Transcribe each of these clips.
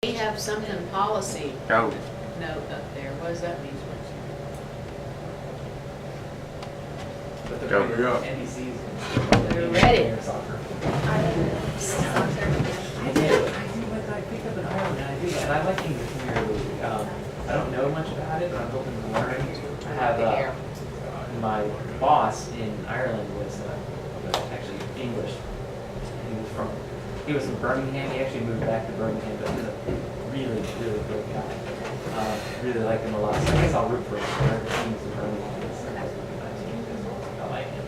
We have something policy Oh, note up there. What does that mean? But the Go. NBC's We're ready. soccer. I I did. Like I picked up in Ireland, and I do, and I like English Premier League. I don't know much about it, but I'm hoping to learn. I have my boss in Ireland was actually English. He was from Birmingham. He actually moved back to Birmingham, but he's a really, really good guy. Really like him a lot. So I guess I'll root for him. Whatever teams in Birmingham. I like him.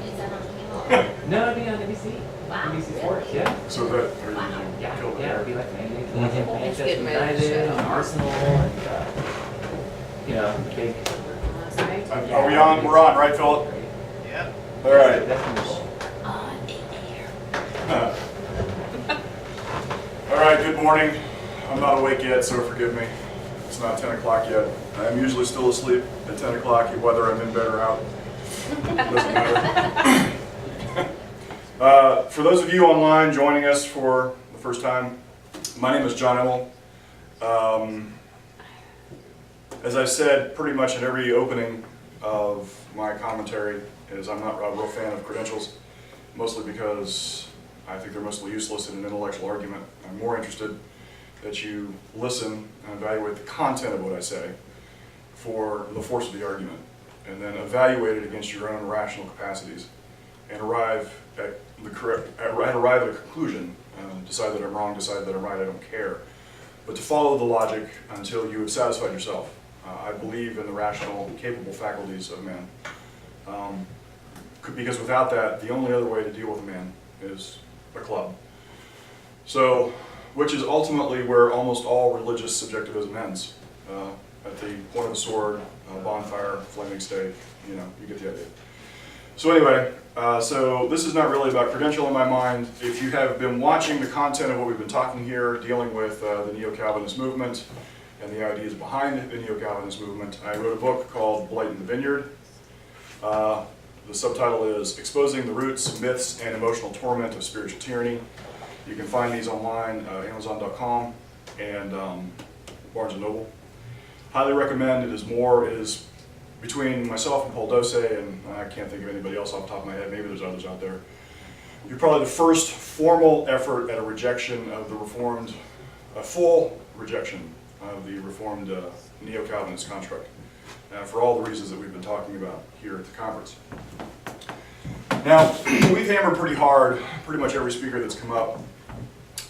Is that on cable? No, it'd be on NBC. Wow, NBC really? Sports, yeah. So that are you Yeah, killed yeah, it'd it. be like It's Manchester getting ready to United, show. and Arsenal, and big. Right? Are we on? We're on, right, Philip? Yep. All right. That's All right, good morning. I'm not awake yet, so forgive me. It's not 10 o'clock yet. I'm usually still asleep at 10 o'clock, whether I'm in bed or out. Doesn't matter. For those of you online joining us for the first time, my name is John Immel. As I said pretty much in every opening of my commentary, is I'm not a real fan of credentials, mostly because I think they're mostly useless in an intellectual argument. I'm more interested that you listen and evaluate the content of what I say for the force of the argument, and then evaluate it against your own rational capacities, and arrive at a conclusion. Decide that I'm wrong, decide that I'm right, I don't care. But to follow the logic until you have satisfied yourself. I believe in the rational, capable faculties of man. Because without that, the only other way to deal with a man is a club. So, which is ultimately where almost all religious subjectivism ends. At the point of a sword, bonfire, flaming stake, you get the idea. So anyway, so this is not really about credential in my mind. If you have been watching the content of what we've been talking here, dealing with the Neo-Calvinist movement and the ideas behind the Neo-Calvinist movement, I wrote a book called Blight in the Vineyard. The subtitle is Exposing the Roots, Myths, and Emotional Torment of Spiritual Tyranny. You can find these online, Amazon.com and Barnes & Noble. Highly recommend. It is between myself and Paul Dose, and I can't think of anybody else off the top of my head. Maybe there's others out there. You're probably the first formal effort at a rejection of the Reformed, a full rejection of the Reformed Neo-Calvinist construct, for all the reasons that we've been talking about here at the conference. Now, we've hammered pretty hard, pretty much every speaker that's come up,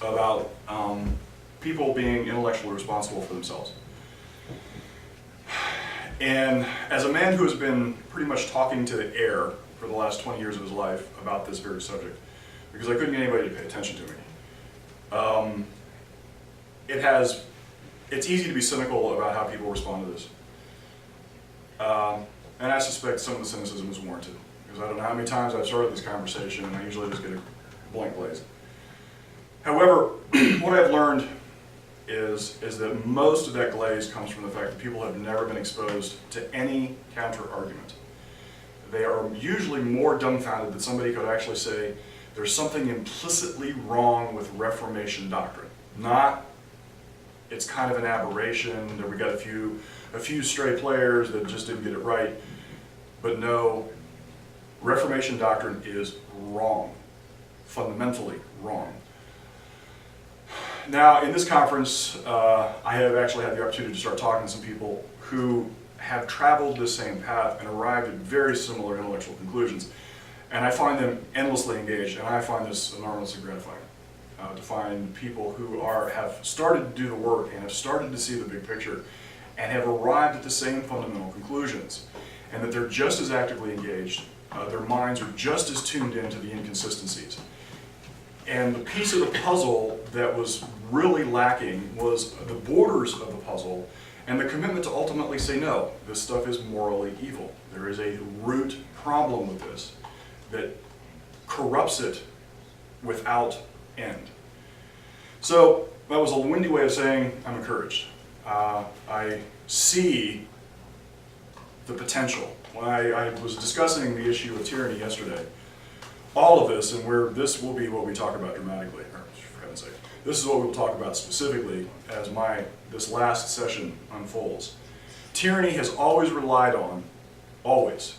about people being intellectually responsible for themselves. And as a man who has been pretty much talking to the air for the last 20 years of his life about this very subject, because I couldn't get anybody to pay attention to me, it's easy to be cynical about how people respond to this. And I suspect some of the cynicism is warranted, because I don't know how many times I've started this conversation and I usually just get a blank glaze. However, what I've learned is that most of that glaze comes from the fact that people have never been exposed to any counter-argument. They are usually more dumbfounded that somebody could actually say there's something implicitly wrong with Reformation doctrine. Not, it's kind of an aberration, that we got a few stray players that just didn't get it right, but no, Reformation doctrine is wrong, fundamentally wrong. Now, in this conference, I have actually had the opportunity to start talking to some people who have traveled the same path and arrived at very similar intellectual conclusions. And I find them endlessly engaged, and I find this enormously gratifying. To find people who have started to do the work and have started to see the big picture and have arrived at the same fundamental conclusions, and that they're just as actively engaged, their minds are just as tuned into the inconsistencies. And the piece of the puzzle that was really lacking was the borders of the puzzle and the commitment to ultimately say, no, this stuff is morally evil. There is a root problem with this that corrupts it without end. So that was a windy way of saying I'm encouraged. I see the potential. When I was discussing the issue of tyranny yesterday, all of this, and this will be what we talk about dramatically, or for heaven's sake, this is what we'll talk about specifically as this last session unfolds. Tyranny has always relied on, always,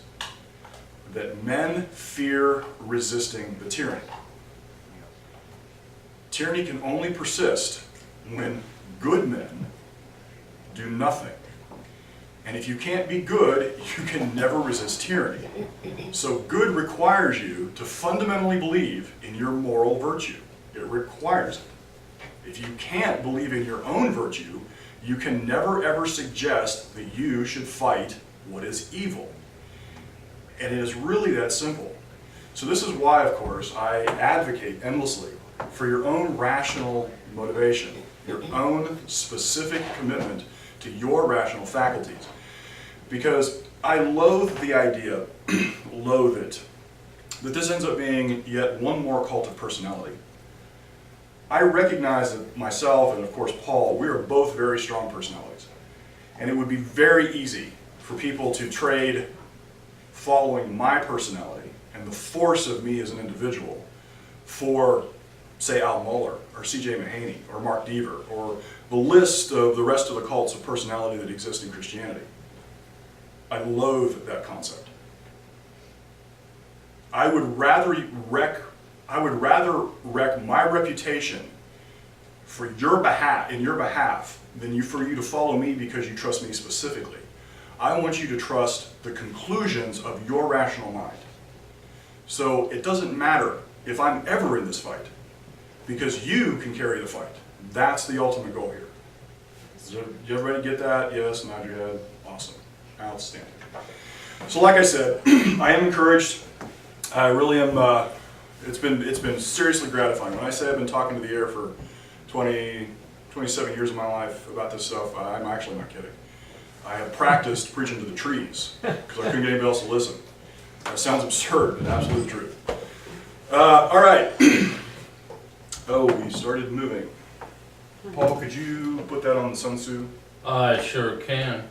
that men fear resisting the tyranny. Tyranny can only persist when good men do nothing. And if you can't be good, you can never resist tyranny. So good requires you to fundamentally believe in your moral virtue. It requires it. If you can't believe in your own virtue, you can never ever suggest that you should fight what is evil. And it is really that simple. So this is why, of course, I advocate endlessly for your own rational motivation, your own specific commitment to your rational faculties. Because I loathe the idea, loathe it, that this ends up being yet one more cult of personality. I recognize that myself and of course Paul, we are both very strong personalities. And it would be very easy for people to trade following my personality and the force of me as an individual for, say, Al Mohler or C.J. Mahaney or Mark Deaver or the list of the rest of the cults of personality that exist in Christianity. I loathe that concept. I would rather wreck my reputation in your behalf than for you to follow me because you trust me specifically. I want you to trust the conclusions of your rational mind. So it doesn't matter if I'm ever in this fight, because you can carry the fight. That's the ultimate goal here. Did everybody get that? Yes, nod your head. Awesome. Outstanding. So like I said, I am encouraged. I really am, it's been seriously gratifying. When I say I've been talking to the air for 27 years of my life about this stuff, I'm actually not kidding. I have practiced preaching to the trees because I couldn't get anybody else to listen. That sounds absurd, but absolutely true. All right. Oh, we started moving. Paul, could you put that on the Sun Tzu? I sure can.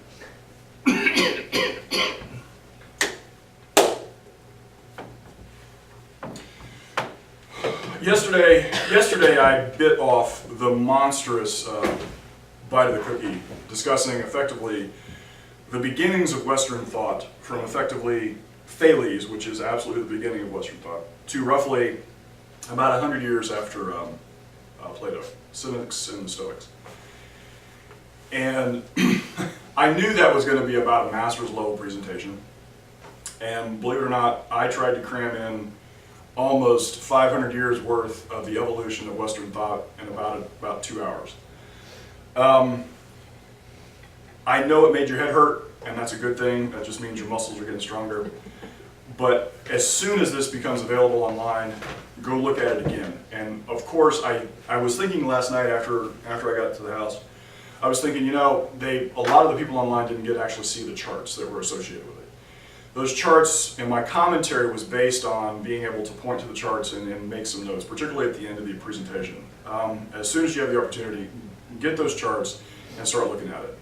Yesterday I bit off the monstrous bite of the cookie, discussing effectively the beginnings of Western thought from effectively Thales, which is absolutely the beginning of Western thought, to roughly about 100 years after Plato, Cynics and the Stoics. And I knew that was going to be about a master's level presentation. And believe it or not, I tried to cram in almost 500 years worth of the evolution of Western thought in about 2 hours. I know it made your head hurt, and that's a good thing. That just means your muscles are getting stronger. But as soon as this becomes available online, go look at it again. And of course, I was thinking last night after I got to the house, I was thinking, you know, a lot of the people online didn't get to actually see the charts that were associated with it. Those charts, and my commentary was based on being able to point to the charts and make some notes, particularly at the end of the presentation. As soon as you have the opportunity, get those charts and start looking at it.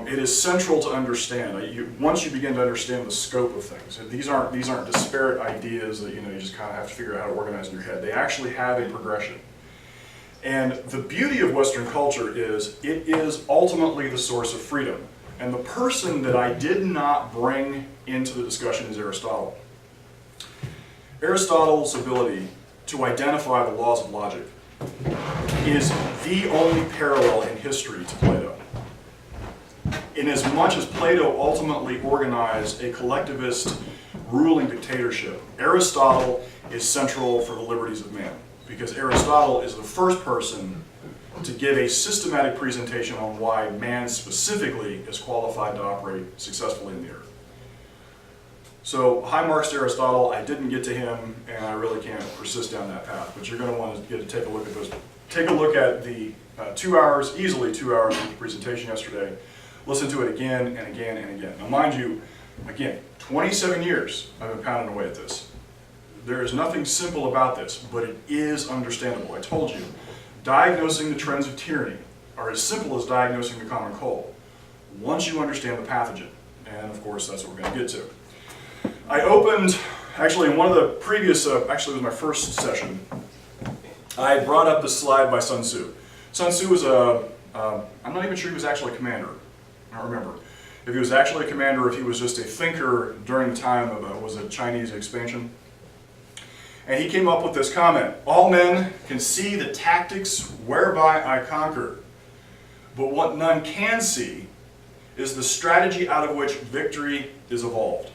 It is central to understand. Once you begin to understand the scope of things, these aren't disparate ideas that you just kind of have to figure out how to organize in your head. They actually have a progression. And the beauty of Western culture is it is ultimately the source of freedom. And the person that I did not bring into the discussion is Aristotle. Aristotle's ability to identify the laws of logic is the only parallel in history to Plato. Inasmuch as Plato ultimately organized a collectivist ruling dictatorship, Aristotle is central for the liberties of man, because Aristotle is the first person to give a systematic presentation on why man specifically is qualified to operate successfully in the earth. So, high marks to Aristotle. I didn't get to him, and I really can't persist down that path. But you're going to want to get to take a look at those. Take a look at the 2 hours, easily 2 hours of the presentation yesterday. Listen to it again and again and again. Now, mind you, again, 27 years I've been pounding away at this. There is nothing simple about this, but it is understandable. I told you, diagnosing the trends of tyranny are as simple as diagnosing the common cold, once you understand the pathogen. And of course, that's what we're going to get to. I opened, actually in one of the previous, actually it was my first session, I brought up this slide by Sun Tzu. Sun Tzu was I'm not even sure he was actually a commander. I don't remember. If he was actually a commander, or if he was just a thinker during the time of was it Chinese expansion. And he came up with this comment: all men can see the tactics whereby I conquer, but what none can see is the strategy out of which victory is evolved.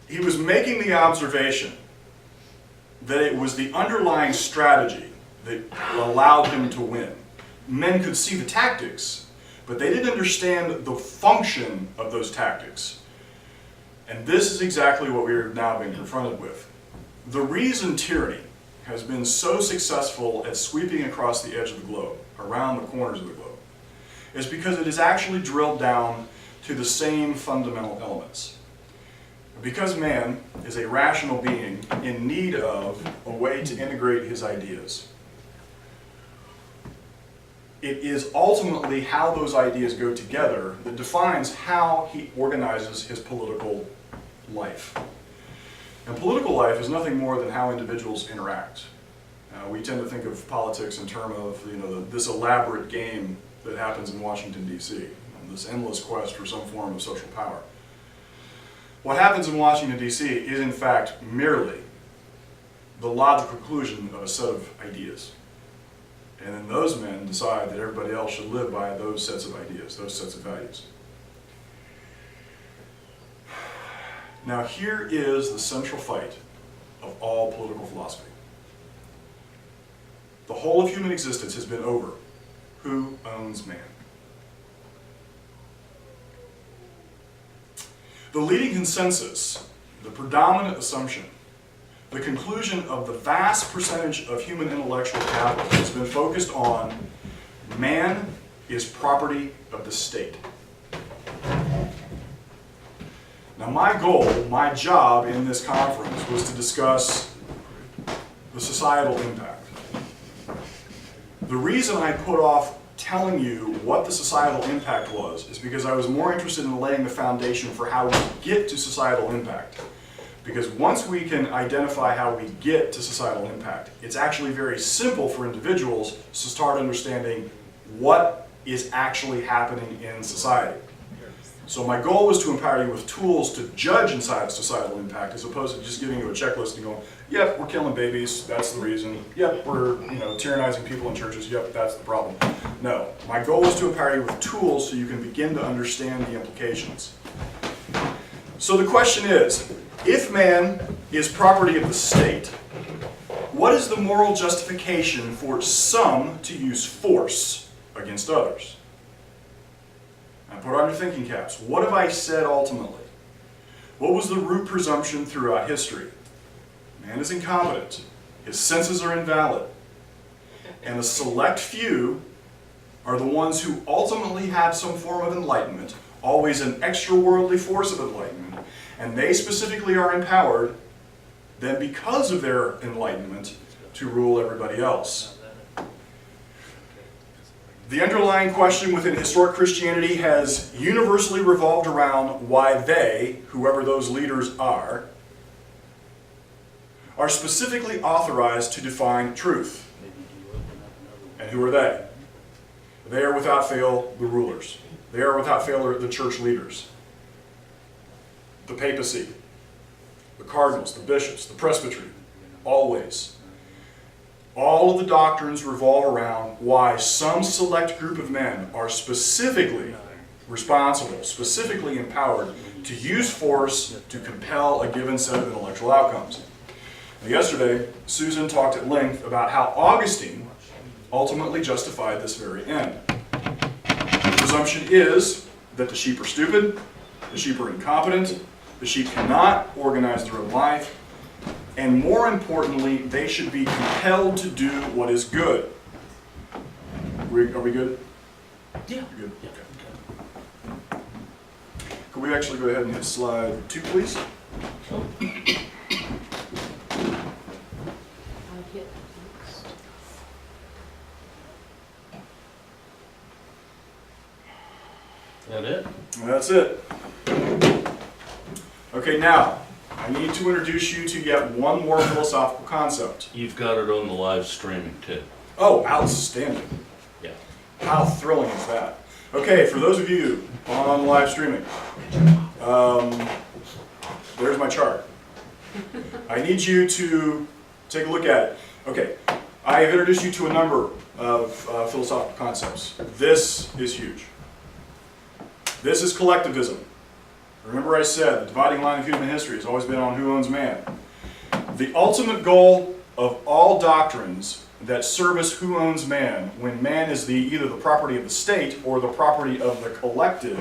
He was making the observation that it was the underlying strategy that allowed him to win. Men could see the tactics, but they didn't understand the function of those tactics. And this is exactly what we are now being confronted with. The reason tyranny has been so successful at sweeping across the edge of the globe, around the corners of the globe, is because it is actually drilled down to the same fundamental elements. Because man is a rational being in need of a way to integrate his ideas, it is ultimately how those ideas go together that defines how he organizes his political life. And political life is nothing more than how individuals interact. We tend to think of politics in terms of this elaborate game that happens in Washington, D.C., this endless quest for some form of social power. What happens in Washington, D.C. is in fact merely the logical conclusion of a set of ideas. And then those men decide that everybody else should live by those sets of ideas, those sets of values. Now here is the central fight of all political philosophy. The whole of human existence has been over who owns man. The leading consensus, the predominant assumption, the conclusion of the vast percentage of human intellectual capital has been focused on man is property of the state. Now my goal, my job in this conference was to discuss the societal impact. The reason I put off telling you what the societal impact was is because I was more interested in laying the foundation for how we get to societal impact. Because once we can identify how we get to societal impact, it's actually very simple for individuals to start understanding what is actually happening in society. So my goal was to empower you with tools to judge inside societal impact, as opposed to just giving you a checklist and going, yep, we're killing babies, that's the reason. Yep, we're tyrannizing people in churches, yep, that's the problem. No, my goal was to empower you with tools so you can begin to understand the implications. So the question is, if man is property of the state, what is the moral justification for some to use force against others? Now put on your thinking caps. What have I said ultimately? What was the root presumption throughout history? Man is incompetent. His senses are invalid. And a select few are the ones who ultimately have some form of enlightenment, always an extra-worldly force of enlightenment, and they specifically are empowered, then because of their enlightenment, to rule everybody else. The underlying question within historic Christianity has universally revolved around why they, whoever those leaders are specifically authorized to define truth. And who are they? They are without fail the rulers. They are without fail the church leaders. The papacy, the cardinals, the bishops, the presbytery, always. All of the doctrines revolve around why some select group of men are specifically responsible, specifically empowered to use force to compel a given set of intellectual outcomes. Now, yesterday, Susan talked at length about how Augustine ultimately justified this very end. The presumption is that the sheep are stupid, the sheep are incompetent, the sheep cannot organize their own life, and more importantly, they should be compelled to do what is good. Are we good? Yeah. Good. Okay. Could we actually go ahead and hit slide 2, please? I'll get next. That it? That's it. Okay, now, I need to introduce you to yet one more philosophical concept. You've got it on the live streaming too. Oh, outstanding. Yeah. How thrilling is that? Okay, for those of you on live streaming, there's my chart. I need you to take a look at it. Okay, I have introduced you to a number of philosophical concepts. This is huge. This is collectivism. Remember I said the dividing line of human history has always been on who owns man. The ultimate goal of all doctrines that service who owns man, when man is either the property of the state or the property of the collective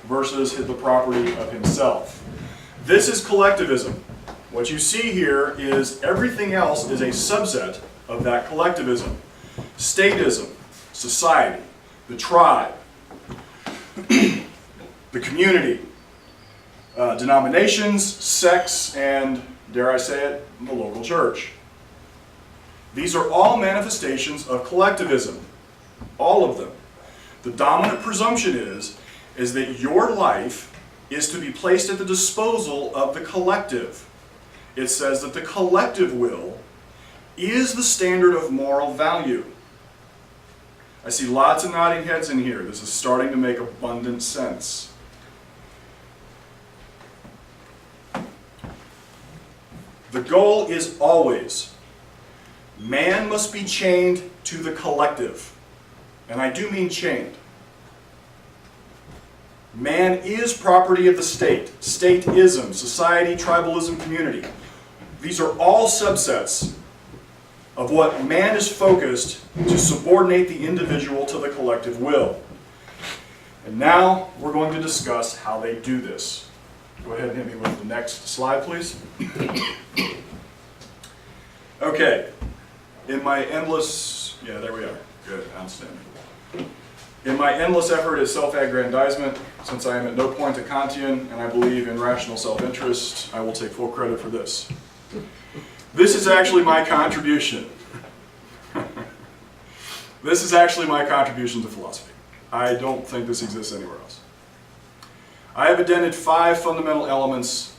versus the property of himself. This is collectivism. What you see here is everything else is a subset of that collectivism. Statism, society, the tribe, the community, denominations, sects, and, dare I say it, the local church. These are all manifestations of collectivism, all of them. The dominant presumption is that your life is to be placed at the disposal of the collective. It says that the collective will is the standard of moral value. I see lots of nodding heads in here. This is starting to make abundant sense. The goal is always, man must be chained to the collective. And I do mean chained. Man is property of the state. Stateism, society, tribalism, community. These are all subsets of what man is focused to subordinate the individual to the collective will. And now we're going to discuss how they do this. Go ahead and hit me with the next slide, please. Okay. In my endless, there we are. Good, outstanding. In my endless effort at self-aggrandizement, since I am at no point a Kantian and I believe in rational self-interest, I will take full credit for this. This is actually my contribution. This is actually my contribution to philosophy. I don't think this exists anywhere else. I have identified 5 fundamental elements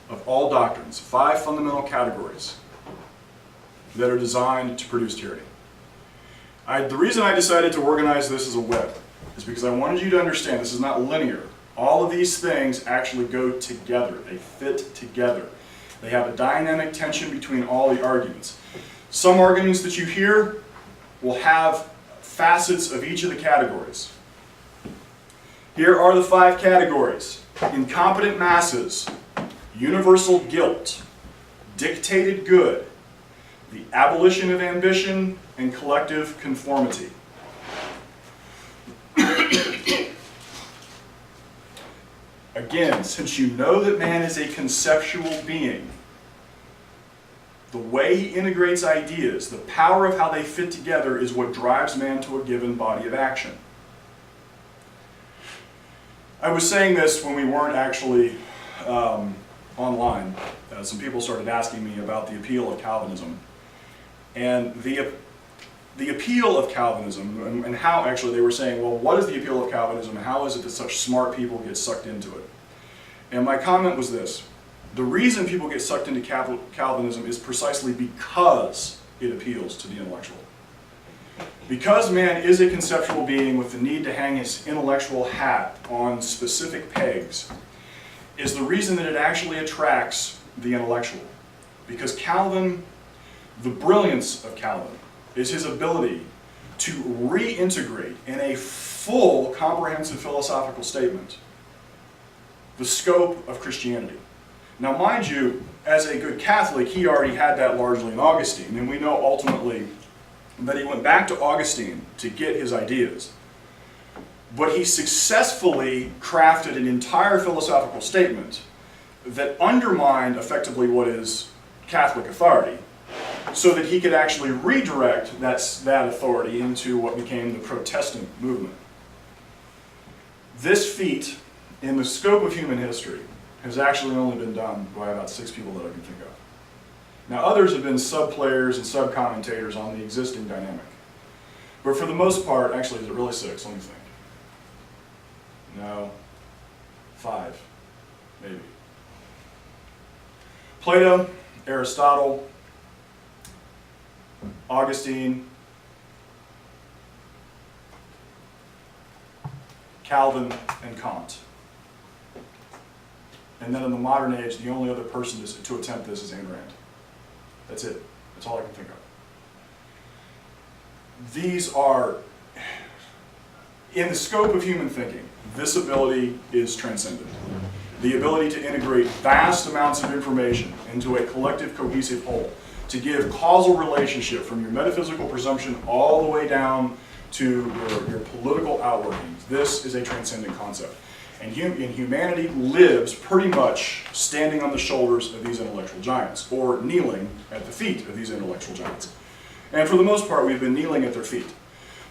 of all doctrines, 5 fundamental categories that are designed to produce tyranny. The reason I decided to organize this as a web is because I wanted you to understand this is not linear. All of these things actually go together. They fit together. They have a dynamic tension between all the arguments. Some arguments that you hear will have facets of each of the categories. Here are the 5 categories: incompetent masses, universal guilt, dictated good, the abolition of ambition, and collective conformity. Again, since you know that man is a conceptual being, the way he integrates ideas, the power of how they fit together is what drives man to a given body of action. I was saying this when we weren't actually online. Some people started asking me about the appeal of Calvinism. And the appeal of Calvinism, and how actually they were saying, well, what is the appeal of Calvinism? How is it that such smart people get sucked into it? And my comment was this: the reason people get sucked into Calvinism is precisely because it appeals to the intellectual. Because man is a conceptual being with the need to hang his intellectual hat on specific pegs, is the reason that it actually attracts the intellectual. Because Calvin, the brilliance of Calvin is his ability to reintegrate in a full, comprehensive philosophical statement the scope of Christianity. Now, mind you, as a good Catholic, he already had that largely in Augustine, and we know ultimately that he went back to Augustine to get his ideas. But he successfully crafted an entire philosophical statement that undermined effectively what is Catholic authority, so that he could actually redirect that authority into what became the Protestant movement. This feat, in the scope of human history, has actually only been done by about 6 people that I can think of. Now, others have been sub-players and sub-commentators on the existing dynamic. But for the most part, actually, is it really 6? Let me think. No. 5, maybe. Plato, Aristotle, Augustine, Calvin, and Kant. And then in the modern age, the only other person to attempt this is Ayn Rand. That's it. That's all I can think of. These are, in the scope of human thinking, this ability is transcendent. The ability to integrate vast amounts of information into a collective, cohesive whole, to give causal relationship from your metaphysical presumption all the way down to your political outworkings. This is a transcendent concept. And humanity lives pretty much standing on the shoulders of these intellectual giants, or kneeling at the feet of these intellectual giants. And for the most part, we've been kneeling at their feet,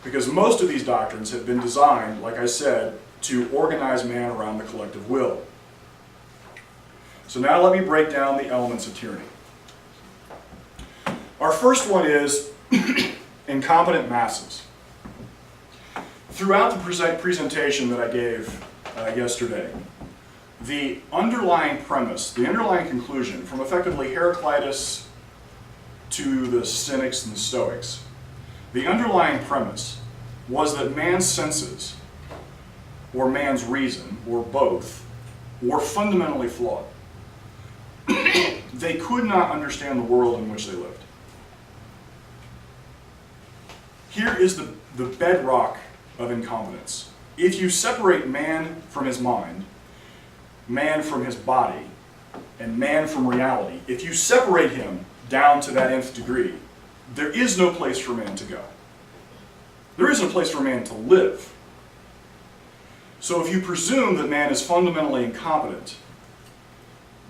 because most of these doctrines have been designed, like I said, to organize man around the collective will. So now let me break down the elements of tyranny. Our first one is incompetent masses. Throughout the presentation that I gave yesterday, the underlying premise, the underlying conclusion, from effectively Heraclitus to the Cynics and the Stoics, the underlying premise was that man's senses, or man's reason, or both, were fundamentally flawed. They could not understand the world in which they lived. Here is the bedrock of incompetence. If you separate man from his mind, man from his body, and man from reality, if you separate him down to that nth degree, there is no place for man to go. There isn't a place for man to live. So if you presume that man is fundamentally incompetent,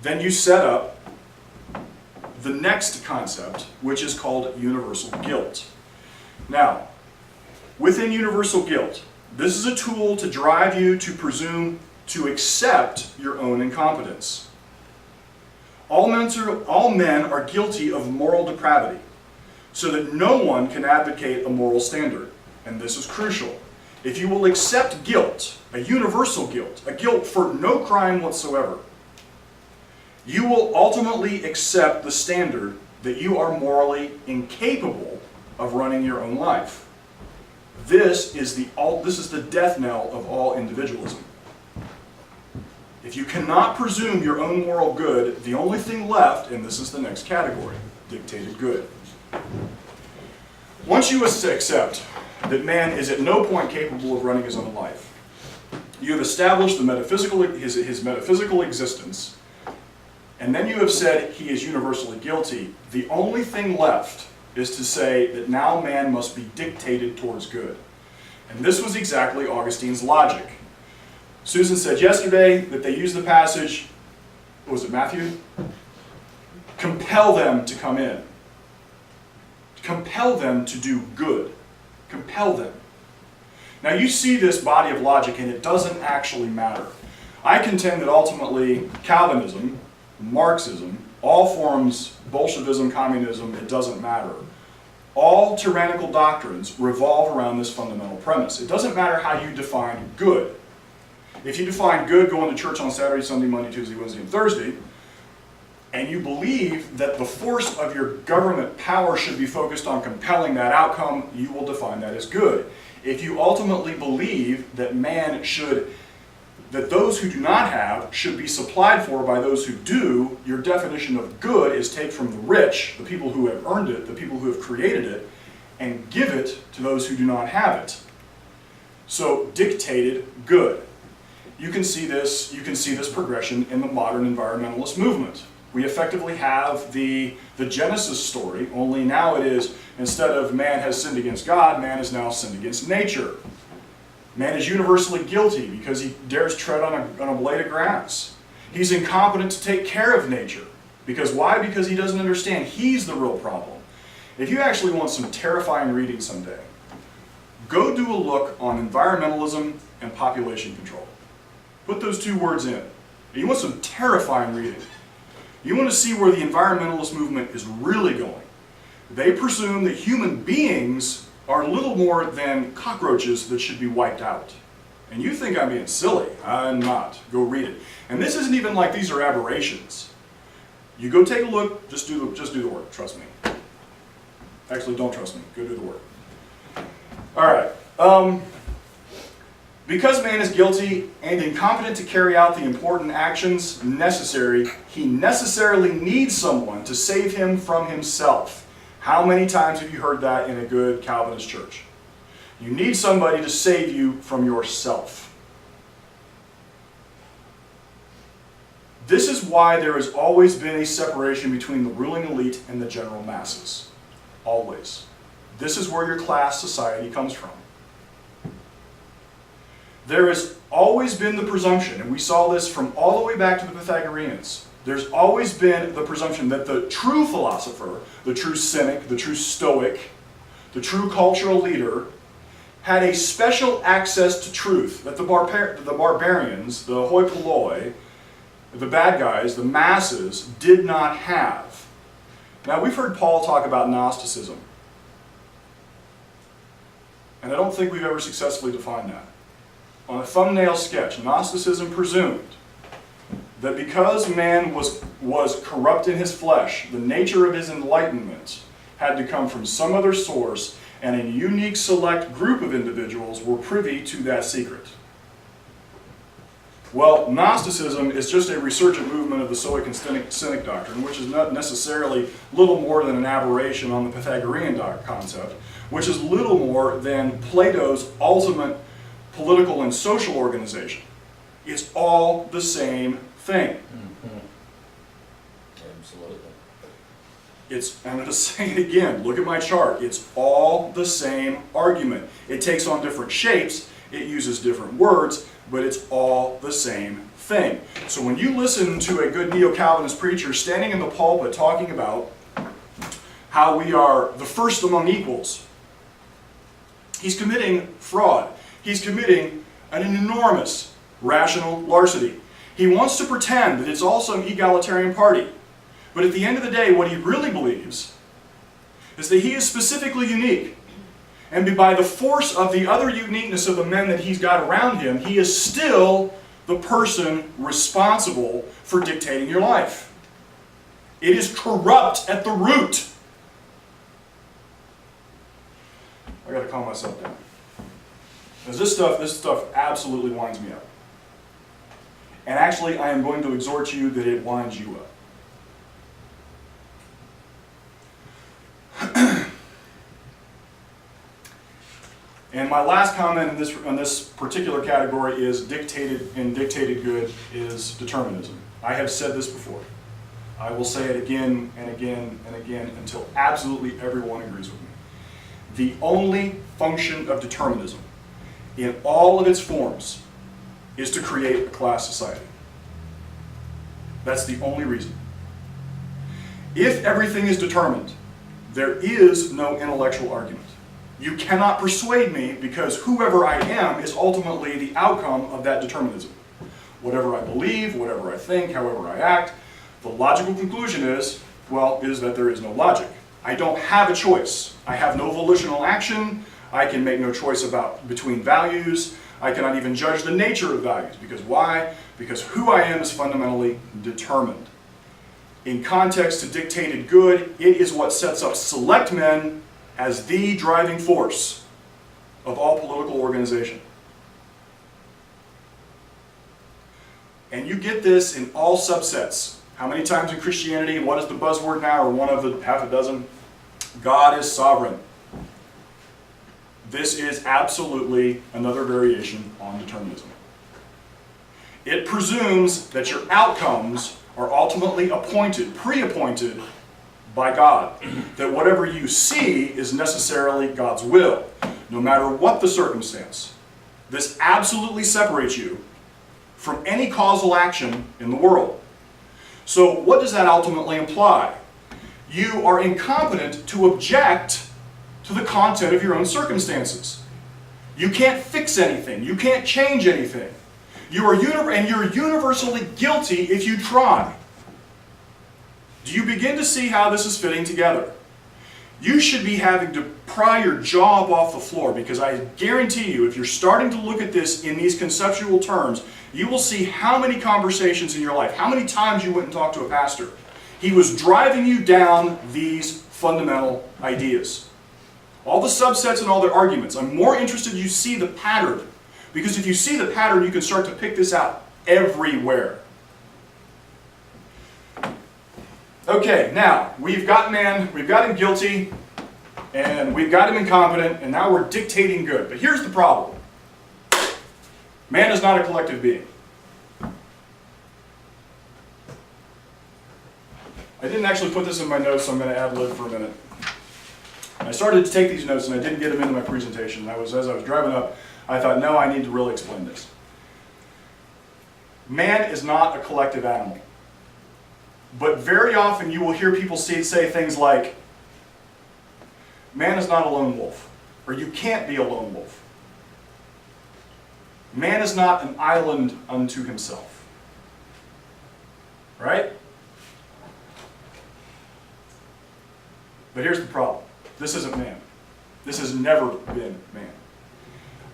then you set up the next concept, which is called universal guilt. Now, within universal guilt, this is a tool to drive you to presume to accept your own incompetence. All men are guilty of moral depravity, so that no one can advocate a moral standard. And this is crucial. If you will accept guilt, a universal guilt, a guilt for no crime whatsoever, you will ultimately accept the standard that you are morally incapable of running your own life. This is the death knell of all individualism. If you cannot presume your own moral good, the only thing left, and this is the next category, dictated good. Once you accept that man is at no point capable of running his own life, you have established his metaphysical existence, and then you have said he is universally guilty, the only thing left is to say that now man must be dictated towards good. And this was exactly Augustine's logic. Susan said yesterday that they used the passage, what was it, Matthew? Compel them to come in. Compel them to do good. Compel them. Now you see this body of logic and it doesn't actually matter. I contend that ultimately Calvinism, Marxism, all forms, Bolshevism, communism, it doesn't matter. All tyrannical doctrines revolve around this fundamental premise. It doesn't matter how you define good. If you define good going to church on Saturday, Sunday, Monday, Tuesday, Wednesday, and Thursday, and you believe that the force of your government power should be focused on compelling that outcome, you will define that as good. If you ultimately believe that that those who do not have should be supplied for by those who do, your definition of good is take from the rich, the people who have earned it, the people who have created it, and give it to those who do not have it. So dictated good. You can see this progression in the modern environmentalist movement. We effectively have the Genesis story, only now it is, instead of man has sinned against God, man has now sinned against nature. Man is universally guilty because he dares tread on a blade of grass. He's incompetent to take care of nature. Because why? Because he doesn't understand he's the real problem. If you actually want some terrifying reading someday, go do a look on environmentalism and population control. Put those two words in. You want some terrifying reading. You want to see where the environmentalist movement is really going. They presume that human beings are little more than cockroaches that should be wiped out. And you think I'm being silly. I'm not. Go read it. And this isn't even like these are aberrations. You go take a look, just do the work, trust me. Actually, don't trust me, go do the work. All right. Because man is guilty and incompetent to carry out the important actions necessary, he necessarily needs someone to save him from himself. How many times have you heard that in a good Calvinist church? You need somebody to save you from yourself. This is why there has always been a separation between the ruling elite and the general masses. Always. This is where your class society comes from. There has always been the presumption, and we saw this from all the way back to the Pythagoreans, there's always been the presumption that the true philosopher, the true cynic, the true stoic, the true cultural leader, had a special access to truth that the barbarians, the hoi polloi, the bad guys, the masses, did not have. Now, we've heard Paul talk about Gnosticism, and I don't think we've ever successfully defined that. On a thumbnail sketch, Gnosticism presumed that because man was corrupt in his flesh, the nature of his enlightenment had to come from some other source, and a unique select group of individuals were privy to that secret. Well, Gnosticism is just a resurgent movement of the Stoic and Cynic doctrine, which is not necessarily little more than an aberration on the Pythagorean concept, which is little more than Plato's ultimate political and social organization. It's all the same thing. Absolutely. I'm going to say it again, look at my chart. It's all the same argument. It takes on different shapes, it uses different words, but it's all the same thing. So when you listen to a good neo-Calvinist preacher standing in the pulpit talking about how we are the first among equals, he's committing fraud. He's committing an enormous rational larceny. He wants to pretend that it's all some egalitarian party. But at the end of the day, what he really believes is that he is specifically unique. And by the force of the other uniqueness of the men that he's got around him, he is still the person responsible for dictating your life. It is corrupt at the root. I gotta calm myself down. Because this stuff absolutely winds me up. And actually, I am going to exhort you that it winds you up. And my last comment in this particular category is dictated good is determinism. I have said this before. I will say it again and again and again until absolutely everyone agrees with me. The only function of determinism in all of its forms is to create a class society. That's the only reason. If everything is determined, there is no intellectual argument. You cannot persuade me because whoever I am is ultimately the outcome of that determinism. Whatever I believe, whatever I think, however I act, the logical conclusion is that there is no logic. I don't have a choice. I have no volitional action. I can make no choice between values. I cannot even judge the nature of values. Because why? Because who I am is fundamentally determined. In context to dictated good, it is what sets up select men as the driving force of all political organization. And you get this in all subsets. How many times in Christianity, what is the buzzword now, or one of the half a dozen? God is sovereign. This is absolutely another variation on determinism. It presumes that your outcomes are ultimately pre-appointed by God. That whatever you see is necessarily God's will, no matter what the circumstance. This absolutely separates you from any causal action in the world. So what does that ultimately imply? You are incompetent to object to the content of your own circumstances. You can't fix anything. You can't change anything. You're universally guilty if you try. Do you begin to see how this is fitting together? You should be having to pry your jaw up off the floor, because I guarantee you, if you're starting to look at this in these conceptual terms, you will see how many conversations in your life, how many times you went and talked to a pastor. He was driving you down these fundamental ideas. All the subsets and all the arguments. I'm more interested you see the pattern. Because if you see the pattern, you can start to pick this out everywhere. Okay, now, we've got man, we've got him guilty, and we've got him incompetent, and now we're dictating good. But here's the problem. Man is not a collective being. I didn't actually put this in my notes, so I'm going to ad-lib for a minute. I started to take these notes, and I didn't get them into my presentation. As I was driving up, I thought, no, I need to really explain this. Man is not a collective animal. But very often you will hear people say things like, man is not a lone wolf, or you can't be a lone wolf. Man is not an island unto himself. Right? But here's the problem. This isn't man. This has never been man.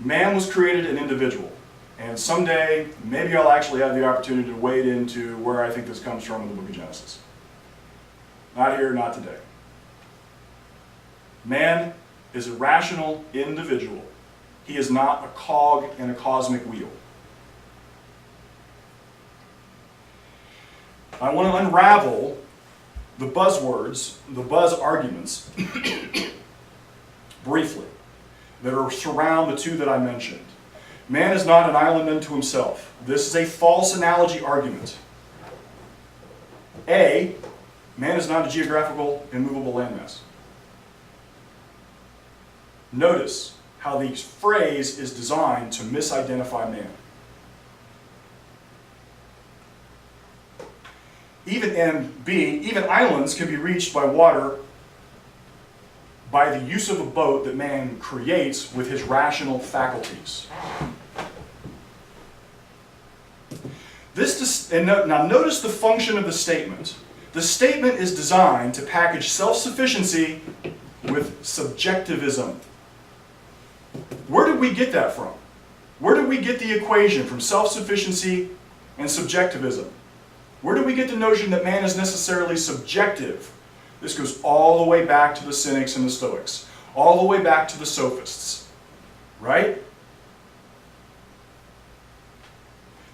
Man was created an individual. And someday, maybe I'll actually have the opportunity to wade into where I think this comes from in the book of Genesis. Not here, not today. Man is a rational individual. He is not a cog in a cosmic wheel. I want to unravel the buzzwords, the buzz arguments, briefly, that surround the two that I mentioned. Man is not an island unto himself. This is a false analogy argument. A, man is not a geographical immovable landmass. Notice how the phrase is designed to misidentify man. Even islands can be reached by water by the use of a boat that man creates with his rational faculties. Now notice the function of the statement. The statement is designed to package self-sufficiency with subjectivism. Where did we get that from? Where did we get the equation from self-sufficiency and subjectivism? Where did we get the notion that man is necessarily subjective? This goes all the way back to the Cynics and the Stoics, all the way back to the Sophists, right?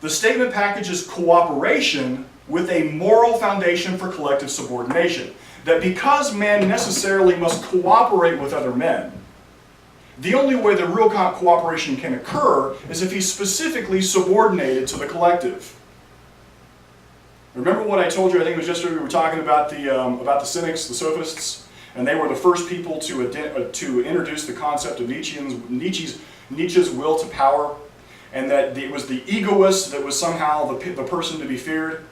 The statement packages cooperation with a moral foundation for collective subordination. That because man necessarily must cooperate with other men, the only way that real cooperation can occur is if he's specifically subordinated to the collective. Remember what I told you, I think it was yesterday, we were talking about the Cynics, the Sophists, and they were the first people to introduce the concept of Nietzsche's will to power, and that it was the egoist that was somehow the person to be feared.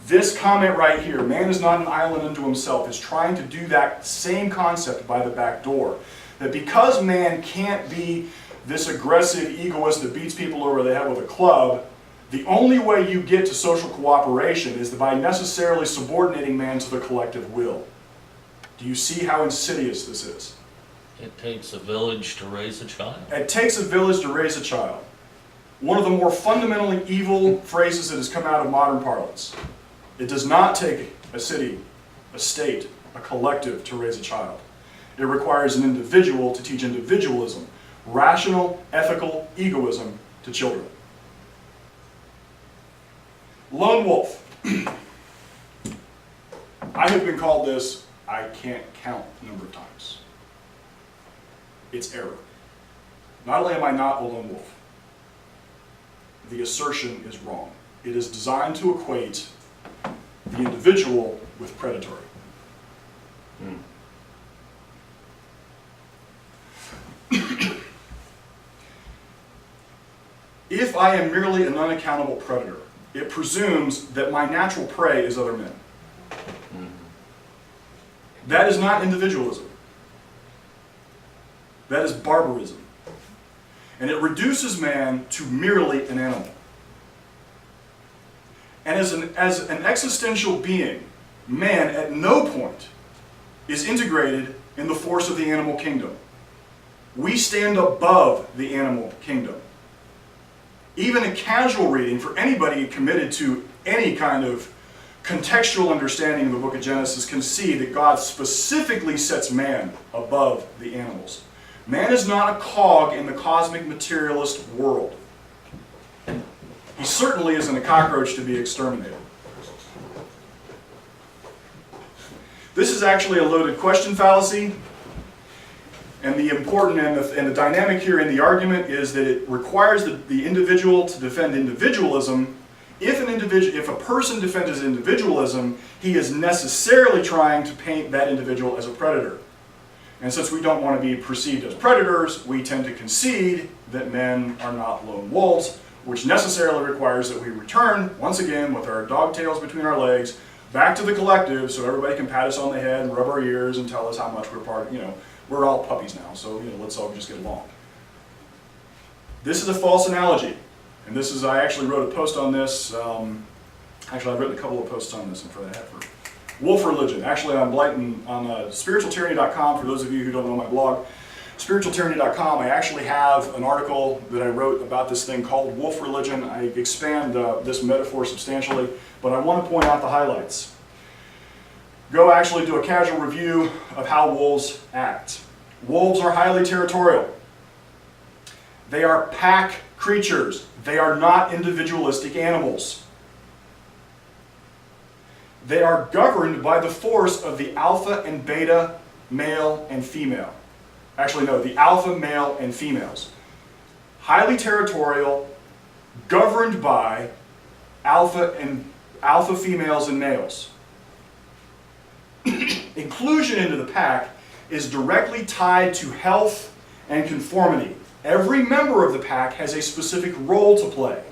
This comment right here, man is not an island unto himself, is trying to do that same concept by the back door. That because man can't be this aggressive egoist that beats people over the head with a club, the only way you get to social cooperation is by necessarily subordinating man to the collective will. Do you see how insidious this is? It takes a village to raise a child. It takes a village to raise a child. One of the more fundamentally evil phrases that has come out of modern parlance. It does not take a city, a state, a collective to raise a child. It requires an individual to teach individualism, rational, ethical egoism to children. Lone wolf. I have been called this, I can't count the number of times. It's error. Not only am I not a lone wolf, the assertion is wrong. It is designed to equate the individual with predatory. If I am merely an unaccountable predator, it presumes that my natural prey is other men. That is not individualism. That is barbarism. And it reduces man to merely an animal. And as an existential being, man at no point is integrated in the force of the animal kingdom. We stand above the animal kingdom. Even a casual reading for anybody committed to any kind of contextual understanding of the book of Genesis can see that God specifically sets man above the animals. Man is not a cog in the cosmic materialist world. He certainly isn't a cockroach to be exterminated. This is actually a loaded question fallacy. And the important and the dynamic here in the argument is that it requires the individual to defend individualism. If a person defends his individualism, he is necessarily trying to paint that individual as a predator. And since we don't want to be perceived as predators, we tend to concede that men are not lone wolves, which necessarily requires that we return, once again, with our dog tails between our legs, back to the collective so everybody can pat us on the head and rub our ears and tell us how much we're part of, we're all puppies now, so let's all just get along. This is a false analogy. And this is, I actually wrote a post on this. Actually, I've written a couple of posts on this for the heifer. Wolf religion. Actually, on spiritualtyranny.com, for those of you who don't know my blog, spiritualtyranny.com, I actually have an article that I wrote about this thing called wolf religion. I expand this metaphor substantially, but I want to point out the highlights. Go actually do a casual review of how wolves act. Wolves are highly territorial. They are pack creatures. They are not individualistic animals. They are governed by the force of the alpha and beta, male and female. Actually, no, the alpha, male, and females. Highly territorial, governed by alpha females and males. Inclusion into the pack is directly tied to health and conformity. Every member of the pack has a specific role to play,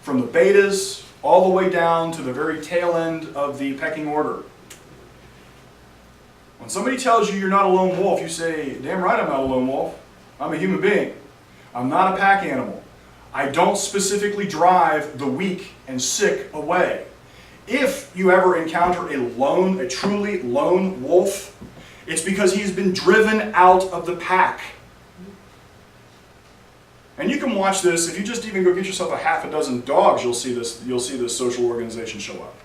from the betas all the way down to the very tail end of the pecking order. When somebody tells you you're not a lone wolf, you say, damn right I'm not a lone wolf. I'm a human being. I'm not a pack animal. I don't specifically drive the weak and sick away. If you ever encounter a truly lone wolf, it's because he's been driven out of the pack. And you can watch this, if you just even go get yourself a half a dozen dogs, you'll see this social organization show up.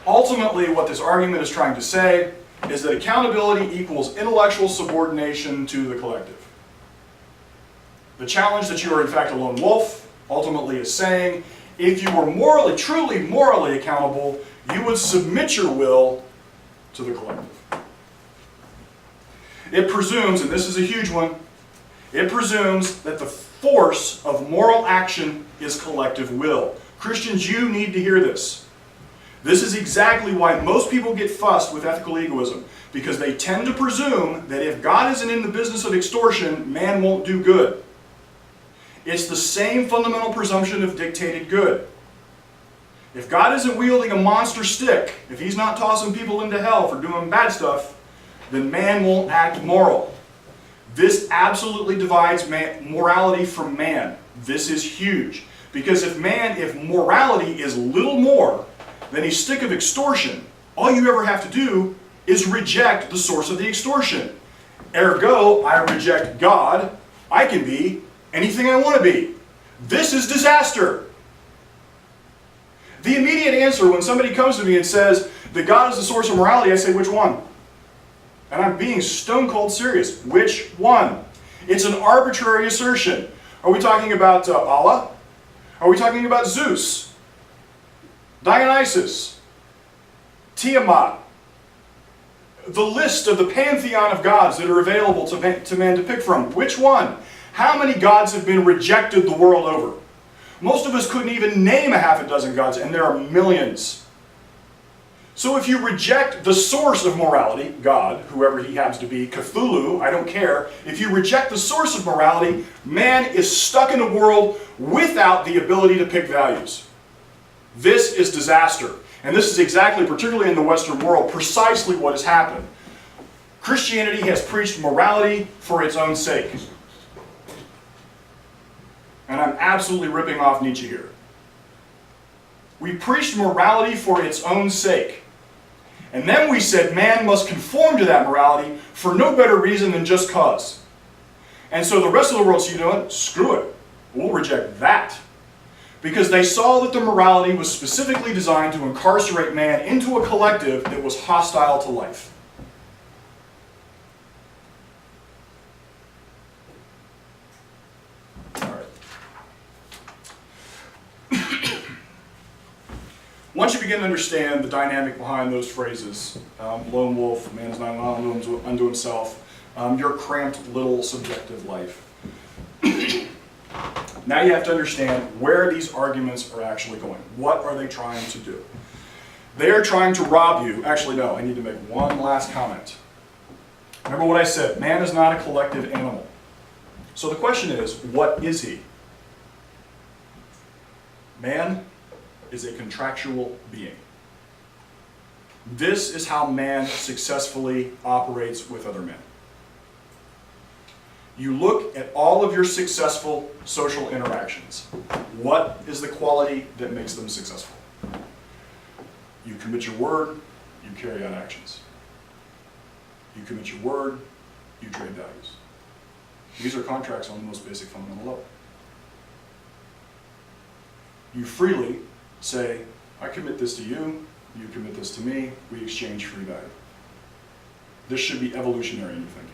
Ultimately, what this argument is trying to say is that accountability equals intellectual subordination to the collective. The challenge that you are in fact a lone wolf ultimately is saying, if you were truly morally accountable, you would submit your will to the collective. It presumes, and this is a huge one, it presumes that the force of moral action is collective will. Christians, you need to hear this. This is exactly why most people get fussed with ethical egoism, because they tend to presume that if God isn't in the business of extortion, man won't do good. It's the same fundamental presumption of dictated good. If God isn't wielding a monster stick, if he's not tossing people into hell for doing bad stuff, then man won't act moral. This absolutely divides morality from man. This is huge. Because if morality is little more than a stick of extortion, all you ever have to do is reject the source of the extortion. Ergo, I reject God. I can be anything I want to be. This is disaster. The immediate answer when somebody comes to me and says that God is the source of morality, I say, which one? And I'm being stone cold serious. Which one? It's an arbitrary assertion. Are we talking about Allah? Are we talking about Zeus? Dionysus? Tiamat? The list of the pantheon of gods that are available to man to pick from. Which one? How many gods have been rejected the world over? Most of us couldn't even name a half a dozen gods, and there are millions. So if you reject the source of morality, God, whoever he happens to be, Cthulhu, I don't care, if you reject the source of morality, man is stuck in a world without the ability to pick values. This is disaster. And this is exactly, particularly in the Western world, precisely what has happened. Christianity has preached morality for its own sake. And I'm absolutely ripping off Nietzsche here. We preached morality for its own sake. And then we said man must conform to that morality for no better reason than just cause. And so the rest of the world said, you know what, screw it. We'll reject that. Because they saw that the morality was specifically designed to incarcerate man into a collective that was hostile to life. All right. Once you begin to understand the dynamic behind those phrases, lone wolf, man is not an island unto himself, your cramped little subjective life, now you have to understand where these arguments are actually going. What are they trying to do? They are trying to rob you. Actually, no, I need to make one last comment. Remember what I said, man is not a collective animal. So the question is, what is he? Man is a contractual being. This is how man successfully operates with other men. You look at all of your successful social interactions. What is the quality that makes them successful? You commit your word, you carry out actions. You commit your word, you trade values. These are contracts on the most basic fundamental level. You freely say, I commit this to you, you commit this to me, we exchange free value. This should be evolutionary in your thinking.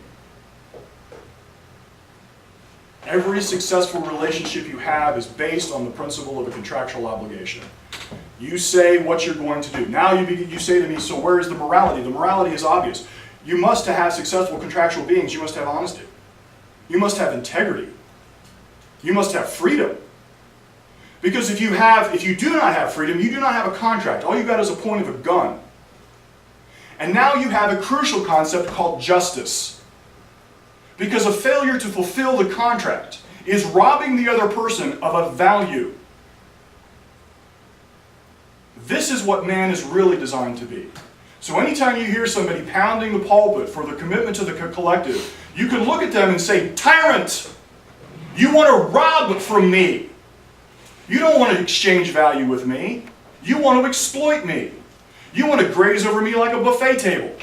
Every successful relationship you have is based on the principle of a contractual obligation. You say what you're going to do. Now you say to me, so where is the morality? The morality is obvious. You must have successful contractual beings. You must have honesty. You must have integrity. You must have freedom. Because if you do not have freedom, you do not have a contract. All you got is a point of a gun. And now you have a crucial concept called justice. Because a failure to fulfill the contract is robbing the other person of a value. This is what man is really designed to be. So anytime you hear somebody pounding the pulpit for the commitment to the collective, you can look at them and say, tyrant, you want to rob from me. You don't want to exchange value with me. You want to exploit me. You want to graze over me like a buffet table.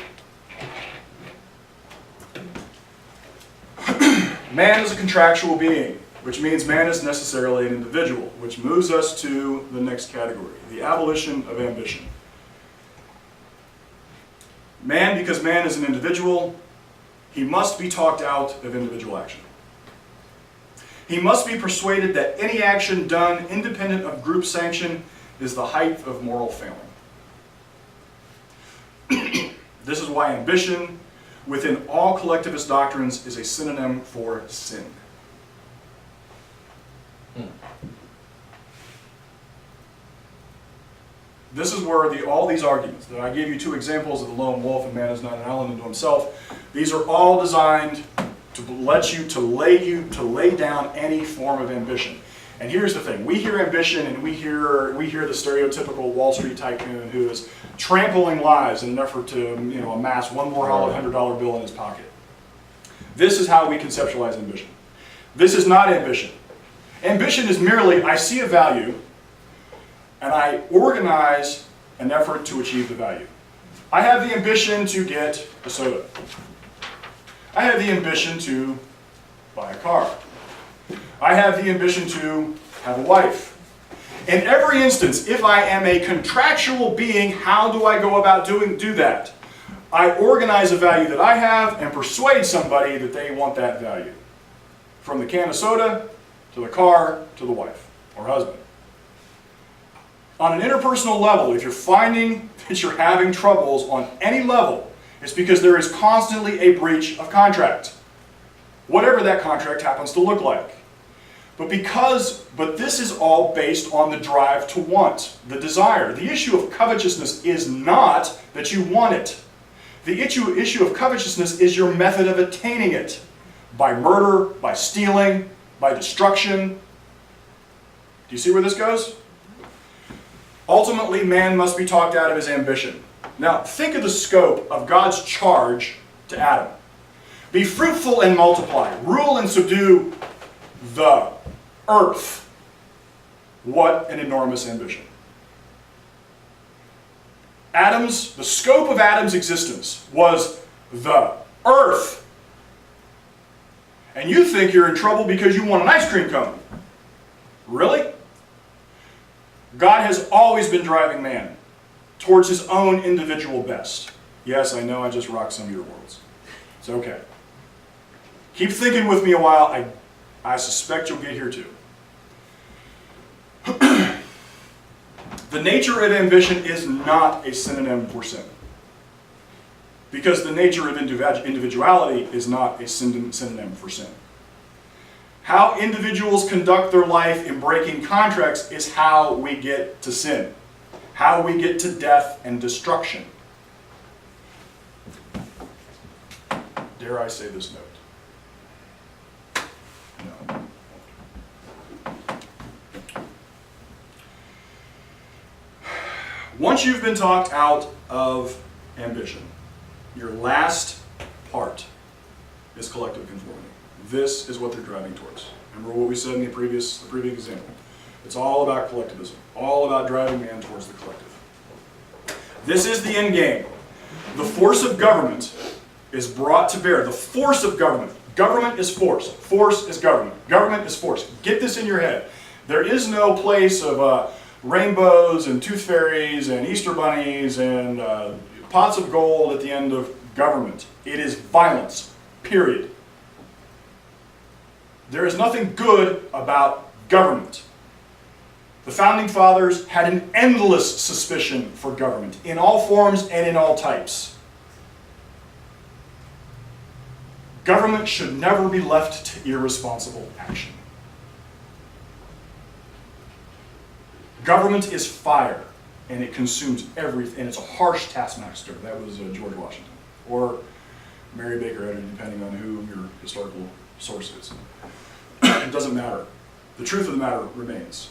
Man is a contractual being, which means man is necessarily an individual, which moves us to the next category, the abolition of ambition. Man, because man is an individual, he must be talked out of individual action. He must be persuaded that any action done independent of group sanction is the height of moral failing. This is why ambition within all collectivist doctrines is a synonym for sin. This is where all these arguments, that I gave you two examples of the lone wolf and man is not an island unto himself, these are all designed to lay down any form of ambition. And here's the thing, we hear ambition and we hear the stereotypical Wall Street tycoon who is trampling lives in an effort to amass one more $100 bill in his pocket. This is how we conceptualize ambition. This is not ambition. Ambition is merely, I see a value and I organize an effort to achieve the value. I have the ambition to get a soda. I have the ambition to buy a car. I have the ambition to have a wife. In every instance, if I am a contractual being, how do I go about do that? I organize a value that I have and persuade somebody that they want that value. From the can of soda, to the car, to the wife or husband. On an interpersonal level, if you're finding that you're having troubles on any level, it's because there is constantly a breach of contract. Whatever that contract happens to look like. But this is all based on the drive to want, the desire. The issue of covetousness is not that you want it. The issue of covetousness is your method of attaining it. By murder, by stealing, by destruction. Do you see where this goes? Ultimately, man must be talked out of his ambition. Now, think of the scope of God's charge to Adam. Be fruitful and multiply. Rule and subdue the earth. What an enormous ambition. The scope of Adam's existence was the earth. And you think you're in trouble because you want an ice cream cone. Really? God has always been driving man towards his own individual best. Yes, I know I just rocked some of your worlds. It's okay. Keep thinking with me a while. I suspect you'll get here too. The nature of ambition is not a synonym for sin. Because the nature of individuality is not a synonym for sin. How individuals conduct their life in breaking contracts is how we get to sin. How we get to death and destruction. Dare I say this note? No. Once you've been talked out of ambition, your last part is collective conformity. This is what they're driving towards. Remember what we said in the previous example. It's all about collectivism, all about driving man towards the collective. This is the end game. The force of government is brought to bear. The force of government. Government is force. Force is government. Government is force. Get this in your head. There is no place of rainbows and tooth fairies and Easter bunnies and pots of gold at the end of government. It is violence, period. There is nothing good about government. The Founding Fathers had an endless suspicion for government, in all forms and in all types. Government should never be left to irresponsible action. Government is fire, and it consumes everything, and it's a harsh taskmaster. That was George Washington, or Mary Baker Eddy, depending on who your historical source is. It doesn't matter. The truth of the matter remains.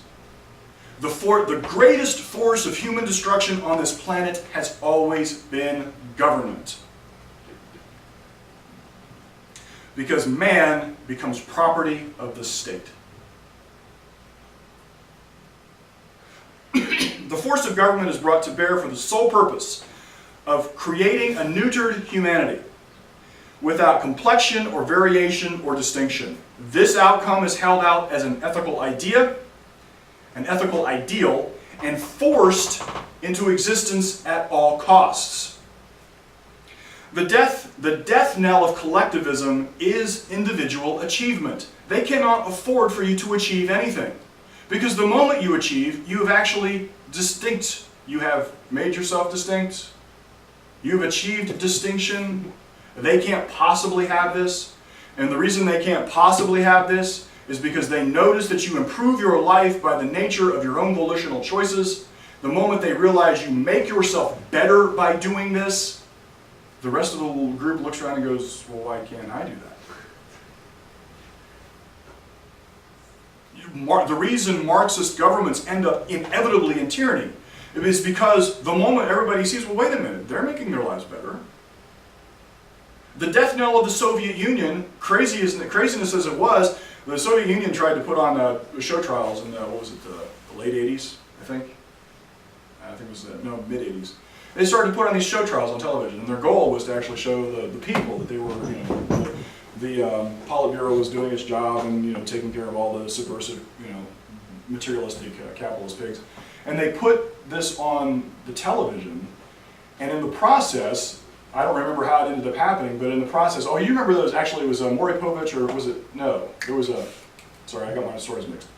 The greatest force of human destruction on this planet has always been government. Because man becomes property of the state. The force of government is brought to bear for the sole purpose of creating a neutered humanity without complexion or variation or distinction. This outcome is held out as an ethical idea, an ethical ideal, and forced into existence at all costs. The death knell of collectivism is individual achievement. They cannot afford for you to achieve anything. Because the moment you achieve, you have actually distinct. You have made yourself distinct. You've achieved distinction. They can't possibly have this. And the reason they can't possibly have this is because they notice that you improve your life by the nature of your own volitional choices. The moment they realize you make yourself better by doing this, the rest of the group looks around and goes, well, why can't I do that? The reason Marxist governments end up inevitably in tyranny is because the moment everybody sees, well, wait a minute, they're making their lives better. The death knell of the Soviet Union, craziness as it was, the Soviet Union tried to put on show trials in the late 80s, I think. I think it was mid-80s. They started to put on these show trials on television, and their goal was to actually show the people that they were, the Politburo was doing its job and taking care of all the subversive, materialistic capitalist pigs. And they put this on the television, and in the process, I don't remember how it ended up happening, but in the process, you remember those, actually it was Maury Povich, or was it, no, it was sorry, I got my stories mixed.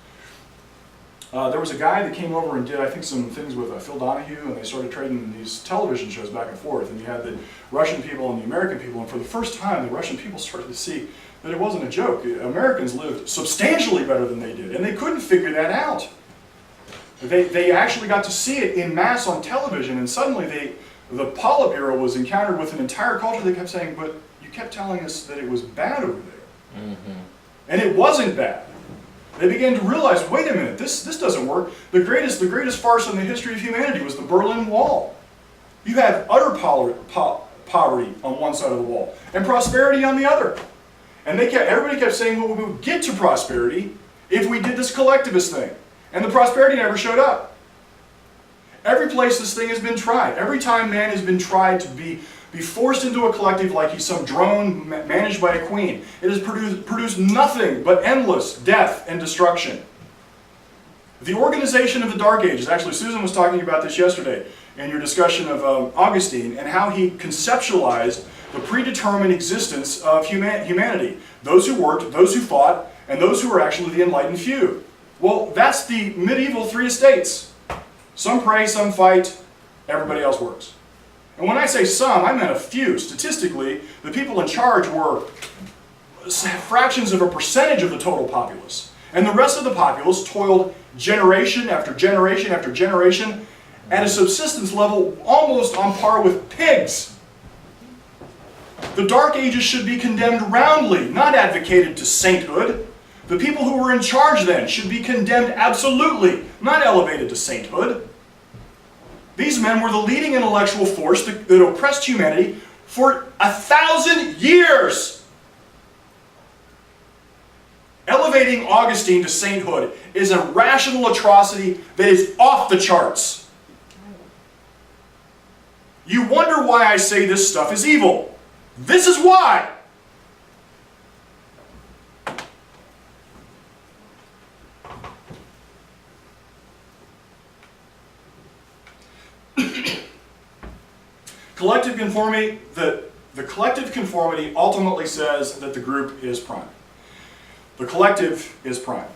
There was a guy that came over and did, I think, some things with Phil Donahue, and they started trading these television shows back and forth, and you had the Russian people and the American people, and for the first time, the Russian people started to see that it wasn't a joke. Americans lived substantially better than they did, and they couldn't figure that out. They actually got to see it in mass on television, and suddenly the Politburo was encountered with an entire culture that kept saying, but you kept telling us that it was bad over there. Mm-hmm. And it wasn't bad. They began to realize, wait a minute, this doesn't work. The greatest farce in the history of humanity was the Berlin Wall. You had utter poverty on one side of the wall, and prosperity on the other. And everybody kept saying, well, we would get to prosperity if we did this collectivist thing. And the prosperity never showed up. Every place this thing has been tried, every time man has been tried to be forced into a collective like he's some drone managed by a queen, it has produced nothing but endless death and destruction. The organization of the Dark Ages, actually Susan was talking about this yesterday in your discussion of Augustine and how he conceptualized the predetermined existence of humanity. Those who worked, those who fought, and those who were actually the enlightened few. Well, that's the medieval three estates. Some pray, some fight, everybody else works. And when I say some, I meant a few. Statistically, the people in charge were fractions of a percentage of the total populace. And the rest of the populace toiled generation after generation after generation at a subsistence level almost on par with pigs. The Dark Ages should be condemned roundly, not advocated to sainthood. The people who were in charge then should be condemned absolutely, not elevated to sainthood. These men were the leading intellectual force that oppressed humanity for 1,000 years. Elevating Augustine to sainthood is a rational atrocity that is off the charts. You wonder why I say this stuff is evil. This is why. Collective conformity, the collective conformity ultimately says that the group is prime. The collective is prime.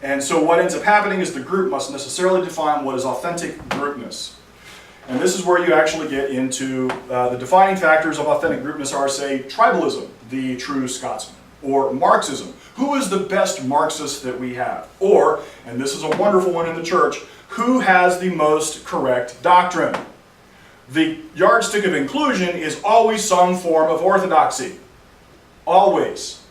And so what ends up happening is the group must necessarily define what is authentic groupness. And this is where you actually get into the defining factors of authentic groupness are, say, tribalism, the true Scotsman, or Marxism. Who is the best Marxist that we have? Or, and this is a wonderful one in the church, who has the most correct doctrine? The yardstick of inclusion is always some form of orthodoxy. Always.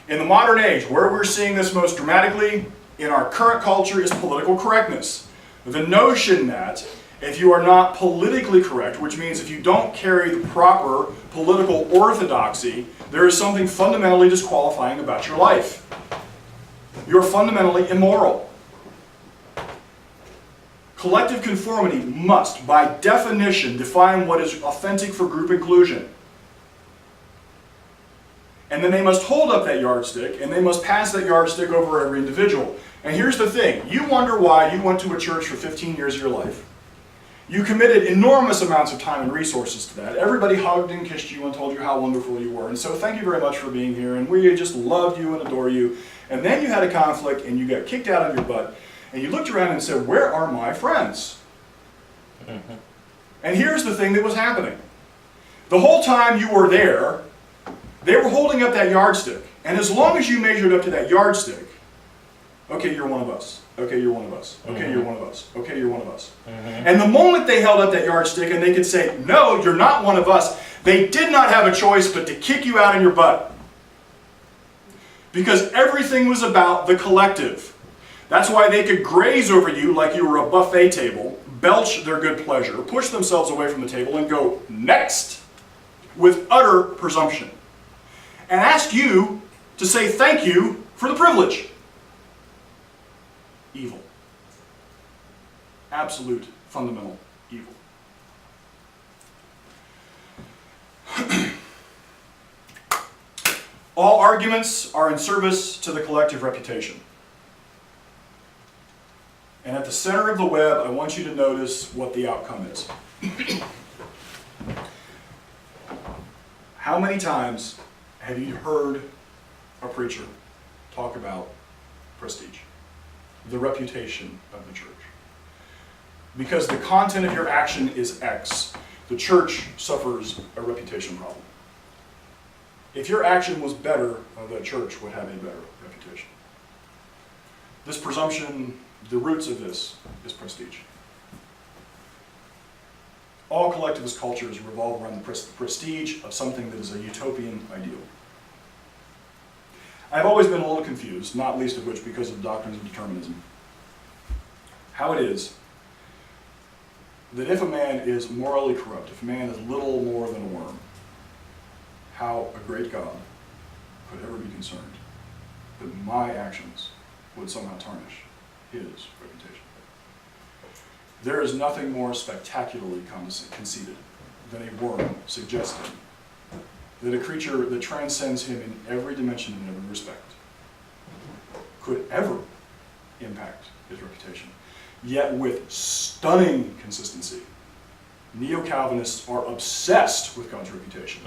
In the modern age, where we're seeing this most dramatically in our current culture is political correctness. The notion that if you are not politically correct, which means if you don't carry the proper political orthodoxy, there is something fundamentally disqualifying about your life. You're fundamentally immoral. Collective conformity must, by definition, define what is authentic for group inclusion. And then they must hold up that yardstick, and they must pass that yardstick over every individual. And here's the thing. You wonder why you went to a church for 15 years of your life. You committed enormous amounts of time and resources to that. Everybody hugged and kissed you and told you how wonderful you were. And so thank you very much for being here. And we just loved you and adore you. And then you had a conflict, and you got kicked out of your butt. And you looked around and said, where are my friends? Mm-hmm. And here's the thing that was happening. The whole time you were there, they were holding up that yardstick. And as long as you measured up to that yardstick, okay, you're one of us. Okay, you're one of us. Okay, mm-hmm. You're one of us. Okay, you're one of us. Mm-hmm. And the moment they held up that yardstick and they could say, no, you're not one of us, they did not have a choice but to kick you out in your butt. Because everything was about the collective. That's why they could graze over you like you were a buffet table, belch their good pleasure, push themselves away from the table, and go, next, with utter presumption. And ask you to say thank you for the privilege. Evil. Absolute, fundamental evil. All arguments are in service to the collective reputation. And at the center of the web, I want you to notice what the outcome is. How many times have you heard a preacher talk about prestige, the reputation of the church? Because the content of your action is X, the church suffers a reputation problem. If your action was better, the church would have a better reputation. This presumption, the roots of this is prestige. All collectivist cultures revolve around the prestige of something that is a utopian ideal. I've always been a little confused, not least of which because of doctrines of determinism, how it is that if a man is morally corrupt, if a man is little more than a worm, how a great God could ever be concerned that my actions would somehow tarnish his reputation. There is nothing more spectacularly conceited than a worm suggesting that a creature that transcends him in every dimension and every respect could ever impact his reputation. Yet with stunning consistency, neo-Calvinists are obsessed with God's reputation,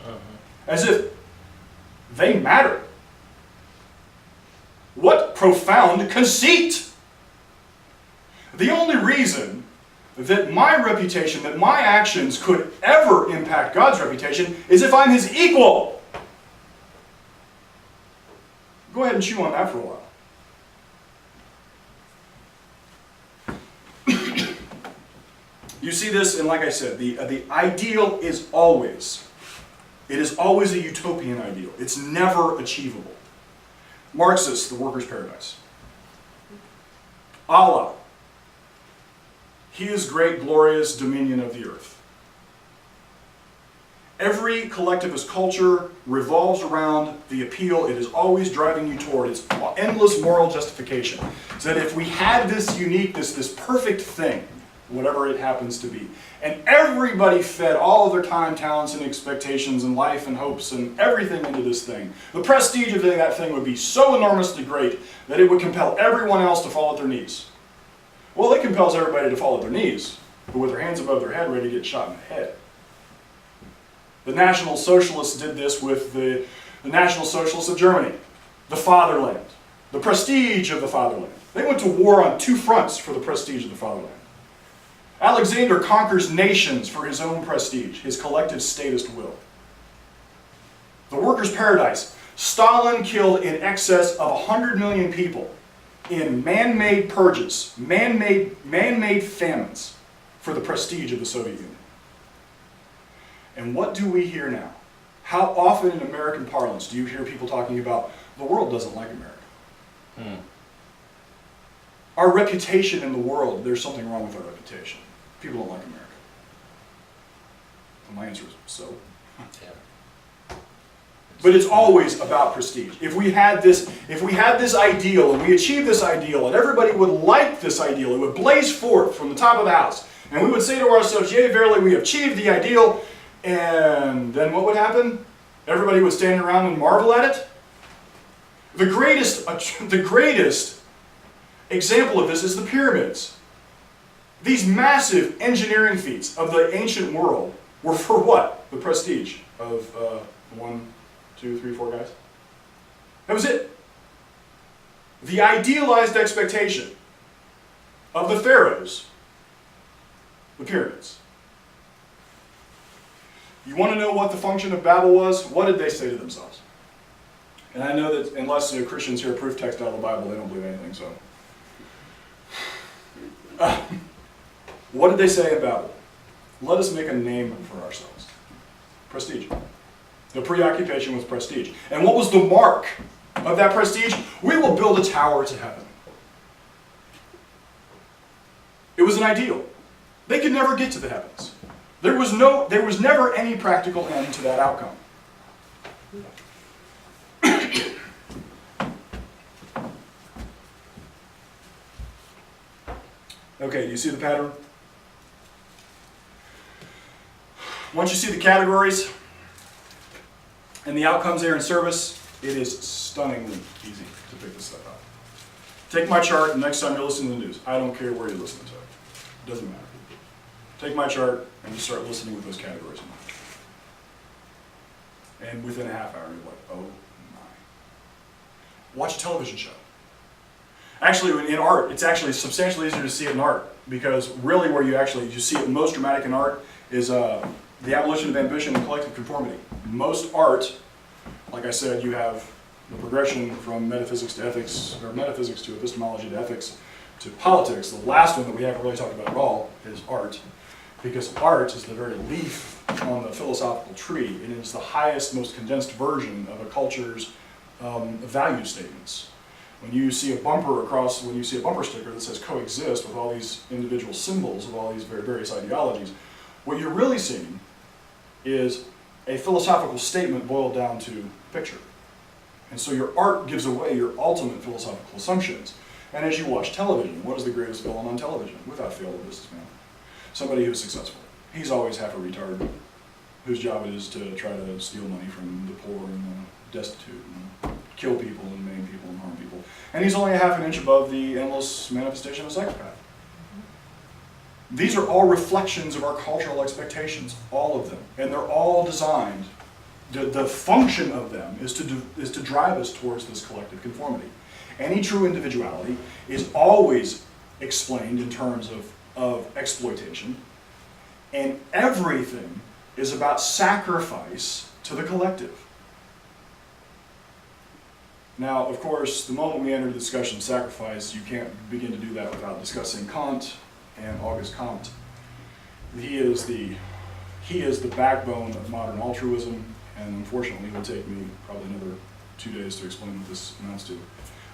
as if they matter. What profound conceit! The only reason that my reputation, that my actions could ever impact God's reputation is if I'm his equal. Go ahead and chew on that for a while. You see this, and like I said, the ideal is always, it is always a utopian ideal. It's never achievable. Marxists, the workers' paradise. Allah, his great glorious dominion of the earth. Every collectivist culture revolves around the appeal it is always driving you toward. It's endless moral justification. So that if we had this unique, this perfect thing, whatever it happens to be, and everybody fed all of their time, talents, and expectations, and life, and hopes, and everything into this thing, the prestige of that thing would be so enormously great that it would compel everyone else to fall at their knees. Well, it compels everybody to fall at their knees, but with their hands above their head, ready to get shot in the head. The National Socialists did this with the National Socialists of Germany, the fatherland, the prestige of the fatherland. They went to war on two fronts for the prestige of the fatherland. Alexander conquers nations for his own prestige, his collective statist will. The workers' paradise. Stalin killed in excess of 100 million people in man-made purges, man-made famines for the prestige of the Soviet Union. And what do we hear now? How often in American parlance do you hear people talking about the world doesn't like America? Our reputation in the world, there's something wrong with our reputation. People don't like America. And my answer is so. Yeah. But it's always about prestige. If we had this ideal, and we achieved this ideal, and everybody would like this ideal, it would blaze forth from the top of the house, and we would say to ourselves, yea, verily, we have achieved the ideal, and then what would happen? Everybody would stand around and marvel at it. The greatest example of this is the pyramids. These massive engineering feats of the ancient world were for what? The prestige of 1, 2, 3, 4 guys. That was it. The idealized expectation of the pharaohs, the pyramids. You want to know what the function of Babel was? What did they say to themselves? And I know that unless Christians hear proof text out of the Bible, they don't believe anything, so. What did they say in Babel? Let us make a name for ourselves. Prestige. The preoccupation with prestige. And what was the mark of that prestige? We will build a tower to heaven. It was an ideal. They could never get to the heavens. There was never any practical end to that outcome. Okay, do you see the pattern? Once you see the categories and the outcomes there in service, it is stunningly easy to pick this stuff up. Take my chart, and next time you're listening to the news, I don't care where you're listening to it. It doesn't matter. Take my chart and just start listening with those categories in mind. And within a half hour, you're like, oh my. Watch a television show. Actually, in art, it's actually substantially easier to see it in art, because really where you see it most dramatic in art is the abolition of ambition and collective conformity. Most art, like I said, you have the progression from metaphysics to ethics, or metaphysics to epistemology to ethics to politics. The last one that we haven't really talked about at all is art, because art is the very leaf on the philosophical tree. It is the highest, most condensed version of a culture's value statements. When you see a bumper sticker that says coexist with all these individual symbols of all these various ideologies, what you're really seeing is a philosophical statement boiled down to picture. And so your art gives away your ultimate philosophical assumptions. And as you watch television, what is the greatest villain on television? Without fail, a businessman. Somebody who's successful. He's always half a retard, whose job it is to try to steal money from the poor and the destitute and kill people and maim people and harm people. And he's only a half an inch above the endless manifestation of a psychopath. These are all reflections of our cultural expectations, all of them. And they're all designed, the function of them is to drive us towards this collective conformity. Any true individuality is always explained in terms of exploitation, and everything is about sacrifice to the collective. Now, of course, the moment we enter the discussion of sacrifice, you can't begin to do that without discussing Kant and Auguste Comte. He is the backbone of modern altruism, and unfortunately it will take me probably another 2 days to explain what this amounts to.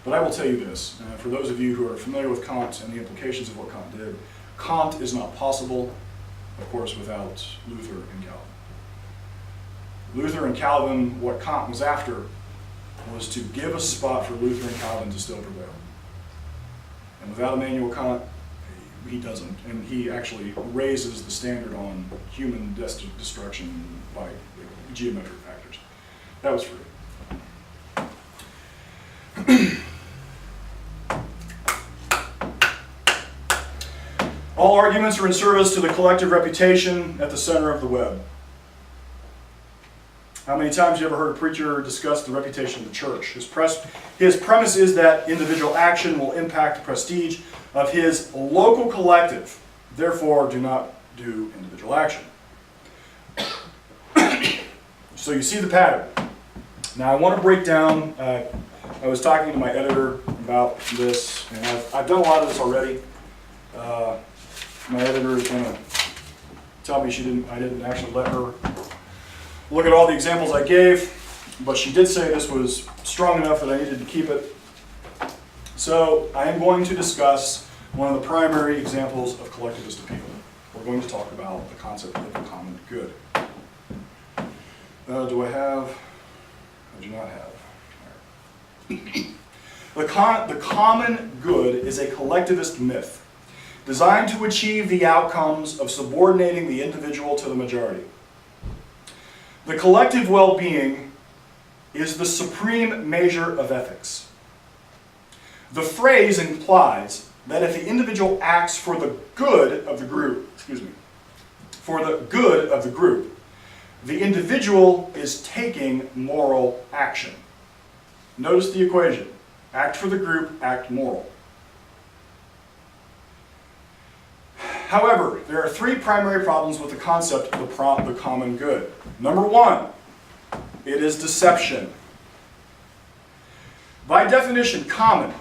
But I will tell you this, for those of you who are familiar with Kant and the implications of what Kant did, Kant is not possible, of course, without Luther and Calvin. Luther and Calvin, what Kant was after was to give a spot for Luther and Calvin to still prevail. And without Immanuel Kant, he doesn't. And he actually raises the standard on human destruction by geometric factors. That was free. All arguments are in service to the collective reputation at the center of the web. How many times have you ever heard a preacher discuss the reputation of the church? His premise is that individual action will impact the prestige of his local collective. Therefore, do not do individual action. So you see the pattern. Now I want to break down, I was talking to my editor about this, and I've done a lot of this already. My editor is going to tell me I didn't actually let her look at all the examples I gave, but she did say this was strong enough that I needed to keep it. So I am going to discuss one of the primary examples of collectivist appeal. We're going to talk about the concept of the common good. Do I have? I do not have. The common good is a collectivist myth designed to achieve the outcomes of subordinating the individual to the majority. The collective well-being is the supreme measure of ethics. The phrase implies that if the individual acts for the good of the group, the individual is taking moral action. Notice the equation. Act for the group, act moral. However, there are three primary problems with the concept of the common good. Number one, it is deception. By definition, common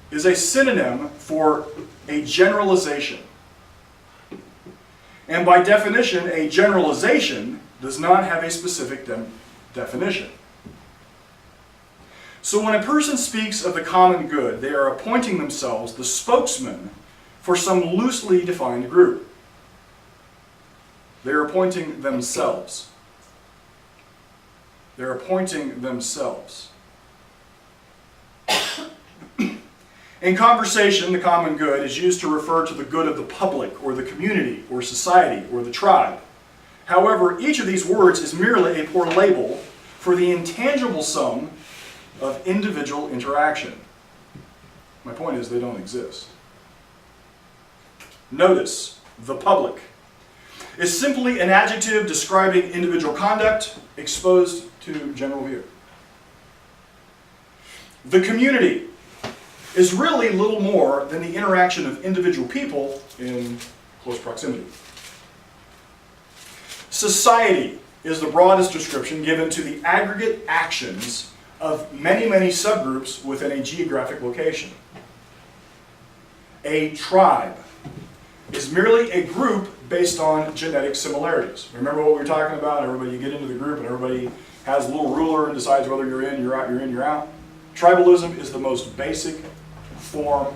is a synonym for a generalization. And by definition, a generalization does not have a specific definition. So when a person speaks of the common good, they are appointing themselves the spokesman for some loosely defined group. They're appointing themselves. They're appointing themselves. In conversation, the common good is used to refer to the good of the public, or the community, or society, or the tribe. However, each of these words is merely a poor label for the intangible sum of individual interaction. My point is, they don't exist. Notice, the public is simply an adjective describing individual conduct exposed to general view. The community is really little more than the interaction of individual people in close proximity. Society is the broadest description given to the aggregate actions of many, many subgroups within a geographic location. A tribe is merely a group based on genetic similarities. Remember what we were talking about? Everybody, you get into the group and everybody has a little ruler and decides whether you're in, you're out, you're in, you're out. Tribalism is the most basic form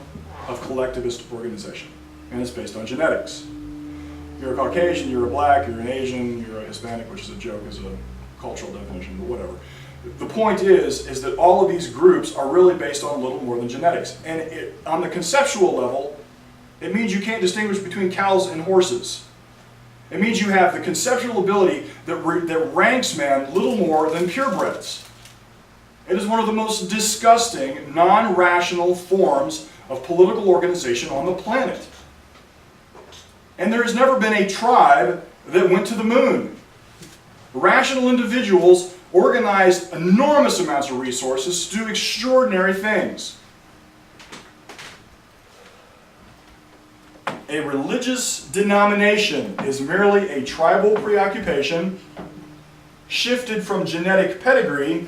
of collectivist organization, and it's based on genetics. You're a Caucasian, you're a black, you're an Asian, you're a Hispanic, which is a joke as a cultural definition, but whatever. The point is that all of these groups are really based on little more than genetics. And on the conceptual level, it means you can't distinguish between cows and horses. It means you have the conceptual ability that ranks man little more than purebreds. It is one of the most disgusting, non-rational forms of political organization on the planet. And there has never been a tribe that went to the moon. Rational individuals organized enormous amounts of resources to do extraordinary things. A religious denomination is merely a tribal preoccupation shifted from genetic pedigree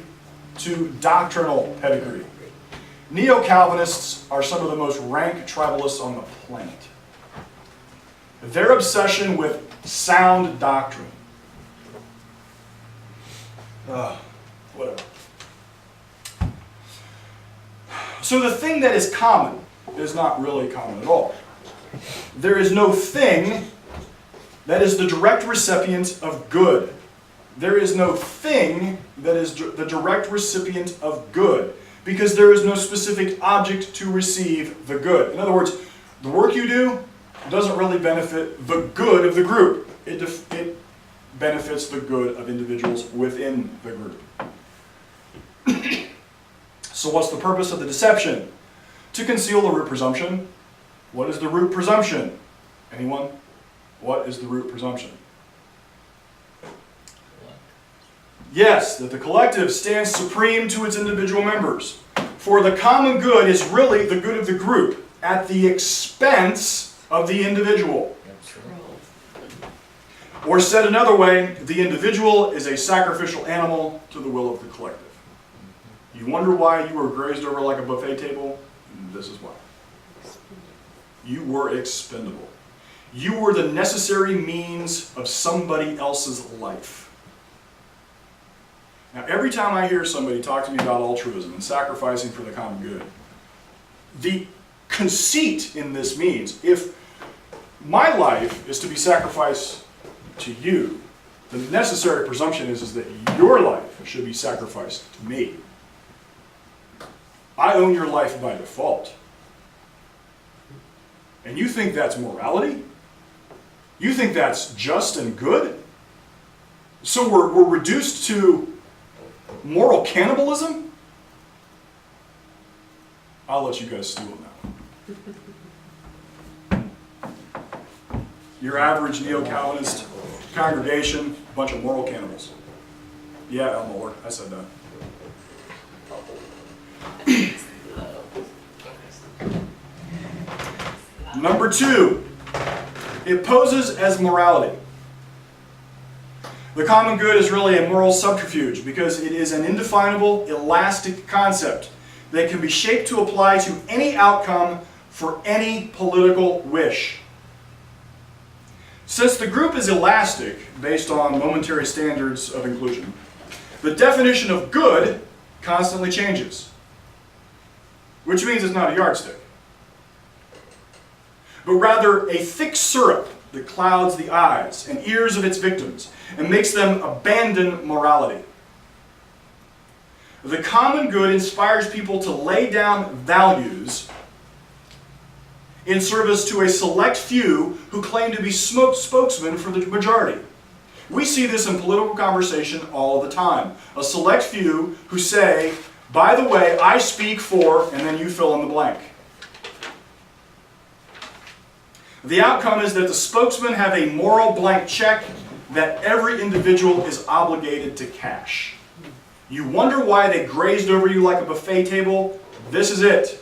to doctrinal pedigree. Neo-Calvinists are some of the most rank tribalists on the planet. Their obsession with sound doctrine. Whatever. So the thing that is common is not really common at all. There is no thing that is the direct recipient of good. There is no thing that is the direct recipient of good, because there is no specific object to receive the good. In other words, the work you do doesn't really benefit the good of the group. It benefits the good of individuals within the group. So what's the purpose of the deception? To conceal the root presumption. What is the root presumption? Anyone? What is the root presumption? Yes, that the collective stands supreme to its individual members. For the common good is really the good of the group at the expense of the individual. Or said another way, the individual is a sacrificial animal to the will of the collective. You wonder why you were grazed over like a buffet table? This is why. You were expendable. You were the necessary means of somebody else's life. Now, every time I hear somebody talk to me about altruism and sacrificing for the common good, the conceit in this means, if my life is to be sacrificed to you, the necessary presumption is that your life should be sacrificed to me. I own your life by default. And you think that's morality? You think that's just and good? So we're reduced to moral cannibalism? I'll let you guys stew on that one. Your average neo-Calvinist congregation, a bunch of moral cannibals. Yeah, Elmore, I said that. Number 2, it poses as morality. The common good is really a moral subterfuge because it is an indefinable, elastic concept that can be shaped to apply to any outcome for any political wish. Since the group is elastic, based on momentary standards of inclusion, the definition of good constantly changes, which means it's not a yardstick, but rather a thick syrup that clouds the eyes and ears of its victims and makes them abandon morality. The common good inspires people to lay down values in service to a select few who claim to be spokesmen for the majority. We see this in political conversation all the time. A select few who say, by the way, I speak for, and then you fill in the blank. The outcome is that the spokesmen have a moral blank check that every individual is obligated to cash. You wonder why they grazed over you like a buffet table? This is it.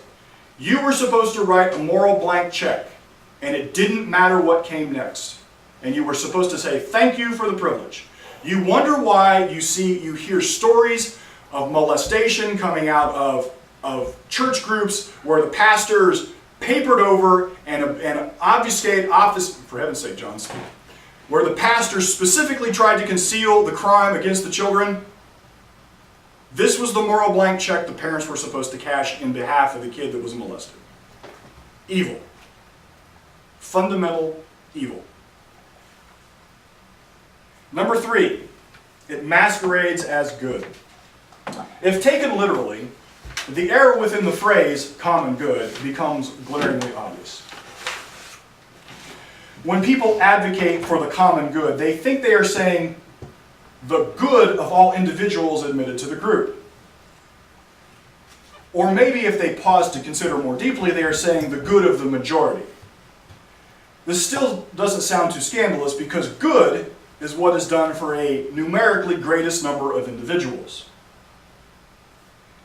You were supposed to write a moral blank check, and it didn't matter what came next. And you were supposed to say, thank you for the privilege. You wonder why you hear stories of molestation coming out of church groups where the pastors papered over and obfuscate, for heaven's sake, John, speak, where the pastors specifically tried to conceal the crime against the children. This was the moral blank check the parents were supposed to cash in behalf of the kid that was molested. Evil. Fundamental evil. Number 3, it masquerades as good. If taken literally, the error within the phrase common good becomes glaringly obvious. When people advocate for the common good, they think they are saying the good of all individuals admitted to the group. Or maybe if they pause to consider more deeply, they are saying the good of the majority. This still doesn't sound too scandalous because good is what is done for a numerically greatest number of individuals.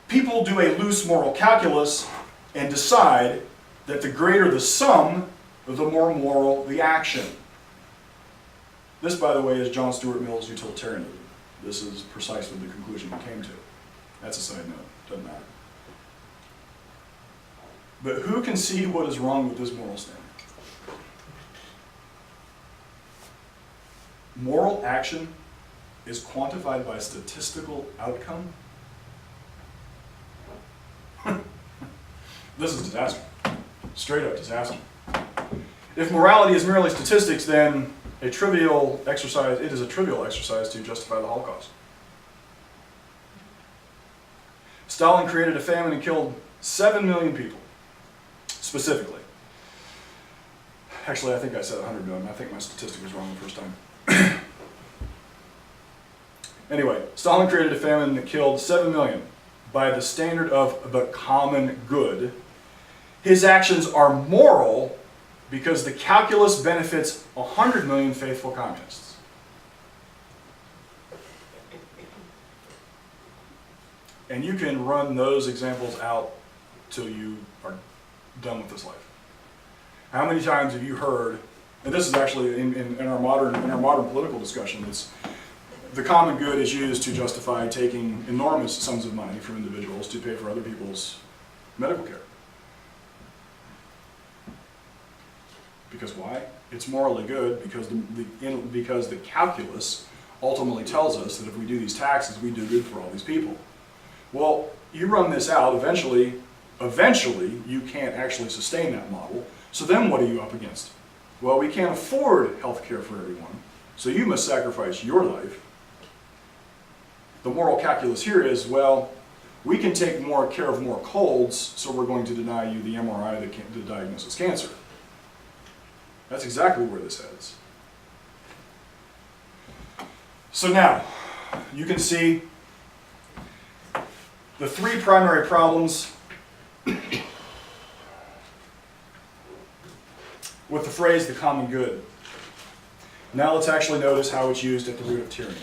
People do a loose moral calculus and decide that the greater the sum, the more moral the action. This, by the way, is John Stuart Mill's utilitarianism. This is precisely the conclusion he came to. That's a side note, doesn't matter. But who can see what is wrong with this moral standard? Moral action is quantified by statistical outcome? This is disaster. Straight up disaster. If morality is merely statistics, then it is a trivial exercise to justify the Holocaust. Stalin created a famine and killed 7 million people, specifically. Actually, I think I said 100 million. I think my statistic was wrong the first time. Anyway, Stalin created a famine that killed 7 million by the standard of the common good. His actions are moral because the calculus benefits 100 million faithful communists. And you can run those examples out till you are done with this life. How many times have you heard, and this is actually in our modern political discussion, it's the common good is used to justify taking enormous sums of money from individuals to pay for other people's medical care. Because why? It's morally good because the calculus ultimately tells us that if we do these taxes, we do good for all these people. Well, you run this out, eventually you can't actually sustain that model. So then what are you up against? Well, we can't afford health care for everyone, so you must sacrifice your life. The moral calculus here is, well, we can take more care of more colds, so we're going to deny you the MRI that diagnoses cancer. That's exactly where this heads. So now, you can see the 3 primary problems with the phrase the common good. Now let's actually notice how it's used at the root of tyranny.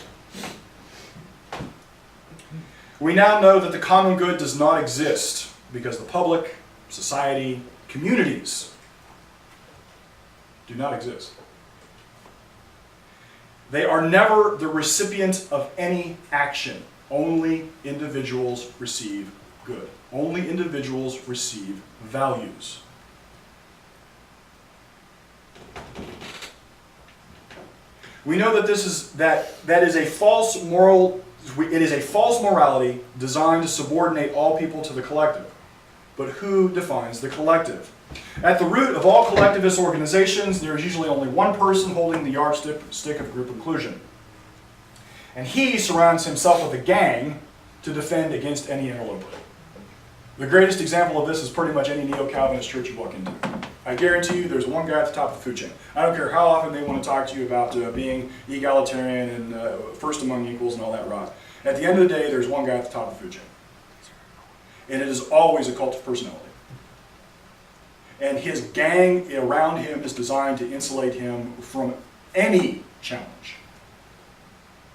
We now know that the common good does not exist because the public, society, communities do not exist. They are never the recipient of any action. Only individuals receive good. Only individuals receive values. We know that that is a false moral. It is a false morality designed to subordinate all people to the collective. But who defines the collective? At the root of all collectivist organizations, there is usually only one person holding the yardstick of group inclusion. And he surrounds himself with a gang to defend against any interloper. The greatest example of this is pretty much any neo-Calvinist church you walk into. I guarantee you there's one guy at the top of the food chain. I don't care how often they want to talk to you about being egalitarian and first among equals and all that rot. At the end of the day, there's one guy at the top of the food chain. And it is always a cult of personality. And his gang around him is designed to insulate him from any challenge.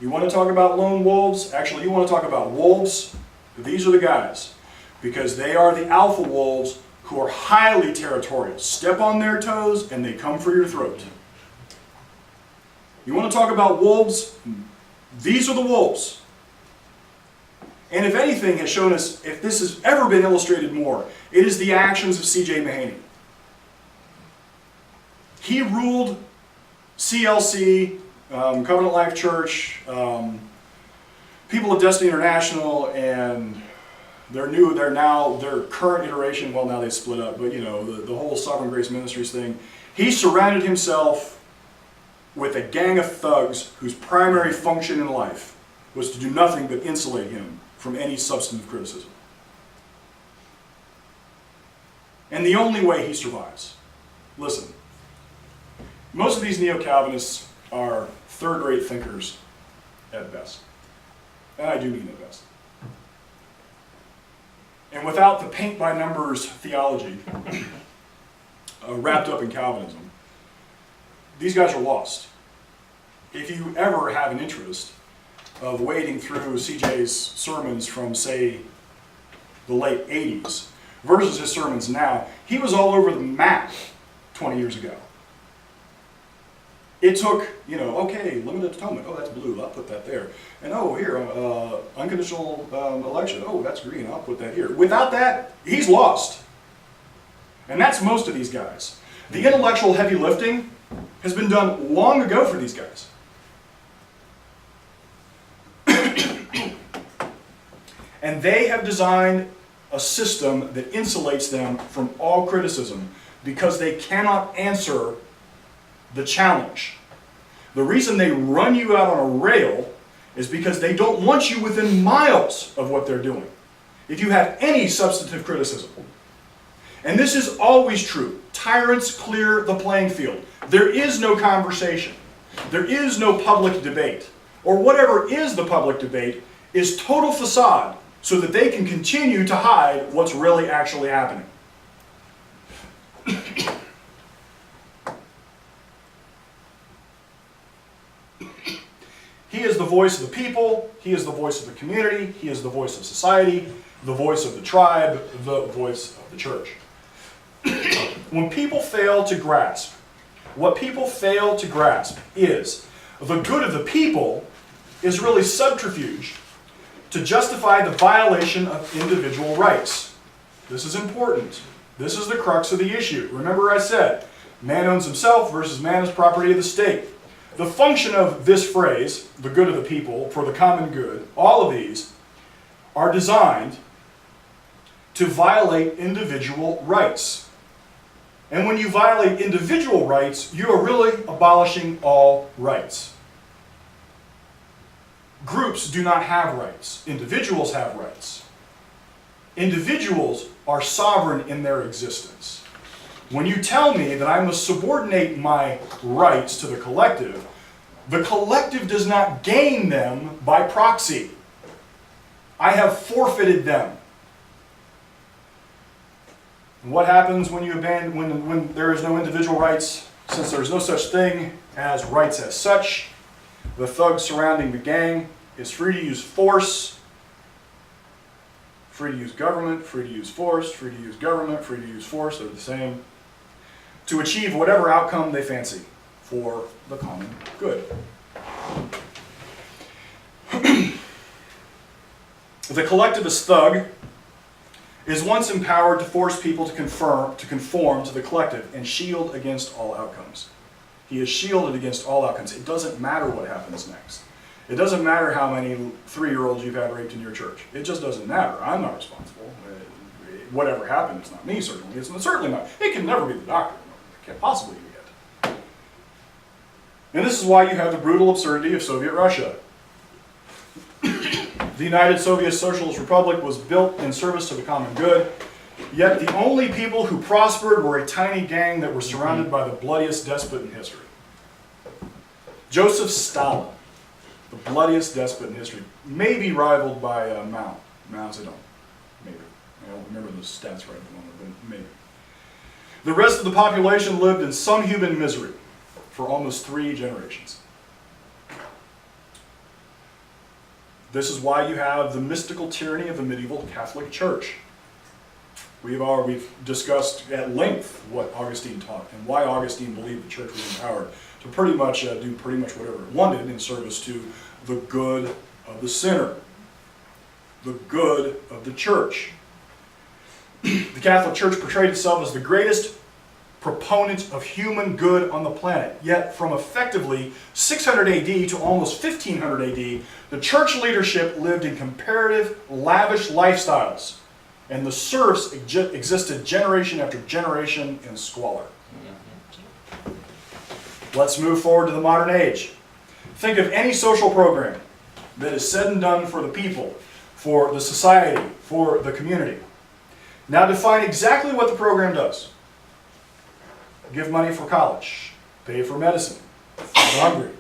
You want to talk about lone wolves? Actually, you want to talk about wolves? These are the guys. Because they are the alpha wolves who are highly territorial. Step on their toes and they come for your throat. You want to talk about wolves? These are the wolves. And if anything has shown us, if this has ever been illustrated more, it is the actions of C.J. Mahaney. He ruled CLC, Covenant Life Church, People of Destiny International, and their current iteration, well now they split up, but the whole Sovereign Grace Ministries thing. He surrounded himself with a gang of thugs whose primary function in life was to do nothing but insulate him from any substantive criticism. And the only way he survives, listen, most of these neo-Calvinists are third-rate thinkers at best. And I do mean at best. and without the paint-by-numbers theology wrapped up in Calvinism, these guys are lost. If you ever have an interest of wading through CJ's sermons from, say, the late 80s versus his sermons now, he was all over the map 20 years ago. It took, okay, limited atonement, oh, that's blue, I'll put that there. And oh, here, unconditional election, oh, that's green, I'll put that here. Without that, he's lost. And that's most of these guys. The intellectual heavy lifting has been done long ago for these guys. And they have designed a system that insulates them from all criticism because they cannot answer the challenge. The reason they run you out on a rail is because they don't want you within miles of what they're doing. If you have any substantive criticism. And this is always true. Tyrants clear the playing field. There is no conversation. There is no public debate. Or whatever is the public debate is total facade so that they can continue to hide what's really actually happening. He is the voice of the people, he is the voice of the community, he is the voice of society, the voice of the tribe, the voice of the church. When people fail to grasp, what people fail to grasp is the good of the people is really subterfuge to justify the violation of individual rights. This is important. This is the crux of the issue. Remember I said, man owns himself versus man is property of the state. The function of this phrase, the good of the people, for the common good, all of these are designed to violate individual rights. And when you violate individual rights, you are really abolishing all rights. Groups do not have rights. Individuals have rights. Individuals are sovereign in their existence. When you tell me that I must subordinate my rights to the collective does not gain them by proxy. I have forfeited them. And what happens when you abandon, when there is no individual rights? Since there is no such thing as rights as such, the thug surrounding the gang is free to use force, free to use government, free to use force, free to use government, free to use force, they're the same, to achieve whatever outcome they fancy for the common good. The collectivist thug is once empowered to force people to conform to the collective and shield against all outcomes. He is shielded against all outcomes. It doesn't matter what happens next. It doesn't matter how many 3-year-olds you've had raped in your church. It just doesn't matter. I'm not responsible. Whatever happened, it's not me, certainly. It's certainly not. It can never be the doctor. It can't possibly be it. And this is why you have the brutal absurdity of Soviet Russia. The United Soviet Socialist Republic was built in service to the common good, yet the only people who prospered were a tiny gang that were surrounded by the bloodiest despot in history. Joseph Stalin, the bloodiest despot in history, may be rivaled by Mao Zedong. Maybe. I don't remember the stats right at the moment, but maybe. The rest of the population lived in some human misery for almost 3 generations. This is why you have the mystical tyranny of the medieval Catholic Church. We've discussed at length what Augustine taught and why Augustine believed the church was empowered to pretty much do pretty much whatever it wanted in service to the good of the sinner, the good of the church. The Catholic Church portrayed itself as the greatest proponent of human good on the planet. Yet from effectively 600 AD to almost 1500 AD, the church leadership lived in comparative, lavish lifestyles, and the serfs existed generation after generation in squalor. Let's move forward to the modern age. Think of any social program that is said and done for the people, for the society, for the community. Now define exactly what the program does. Give money for college, pay for medicine, feed the hungry.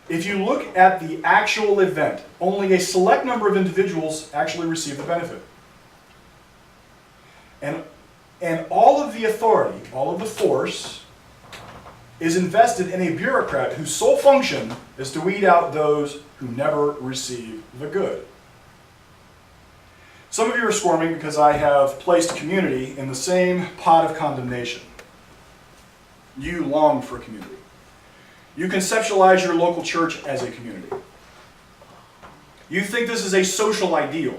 If you look at the actual event, only a select number of individuals actually receive the benefit. And all of the authority, all of the force, is invested in a bureaucrat whose sole function is to weed out those who never receive the good. Some of you are squirming because I have placed community in the same pot of condemnation. You long for community. You conceptualize your local church as a community. You think this is a social ideal.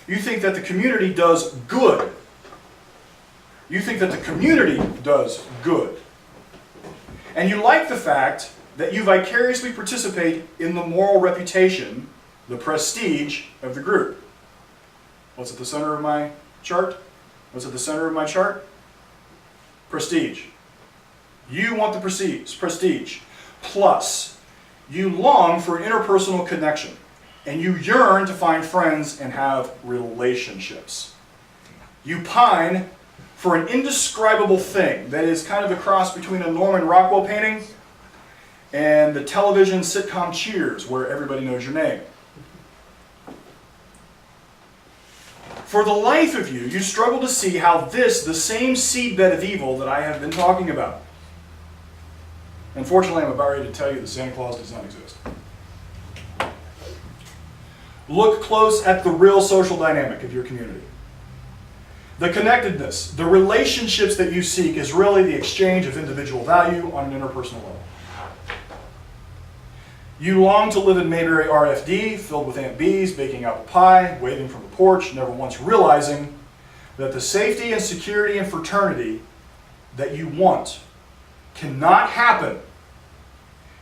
You think that the community does good. You think that the community does good. And you like the fact that you vicariously participate in the moral reputation, the prestige of the group. What's at the center of my chart? What's at the center of my chart? Prestige. You want the prestige. Plus, you long for interpersonal connection, and you yearn to find friends and have relationships. You pine for an indescribable thing that is kind of a cross between a Norman Rockwell painting and the television sitcom Cheers, where everybody knows your name. For the life of you, you struggle to see how this, the same seedbed of evil that I have been talking about. Unfortunately, I'm about ready to tell you that Santa Claus does not exist. Look close at the real social dynamic of your community. The connectedness, the relationships that you seek is really the exchange of individual value on an interpersonal level. You long to live in Mayberry RFD, filled with Aunt Bees, baking apple pie, waving from the porch, never once realizing that the safety and security and fraternity that you want cannot happen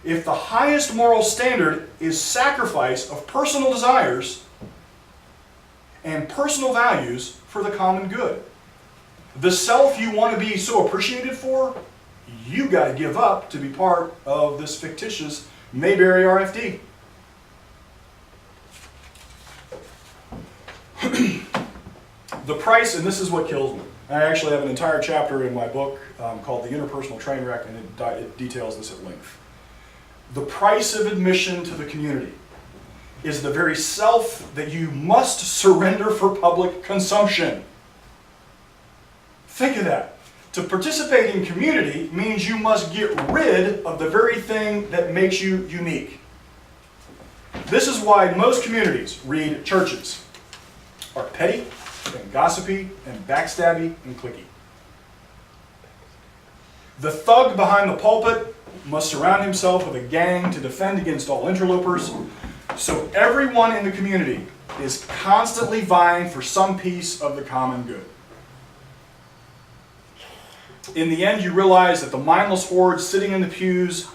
if the highest moral standard is sacrifice of personal desires and personal values for the common good. The self you want to be so appreciated for, you got to give up to be part of this fictitious Mayberry RFD. The price, and this is what kills me. I actually have an entire chapter in my book called The Interpersonal Train Wreck, and it details this at length. The price of admission to the community is the very self that you must surrender for public consumption. Think of that. To participate in community means you must get rid of the very thing that makes you unique. This is why most communities, read churches, are petty and gossipy and backstabby and cliquey. The thug behind the pulpit must surround himself with a gang to defend against all interlopers, so everyone in the community is constantly vying for some piece of the common good. In the end, you realize that the mindless hordes sitting in the pews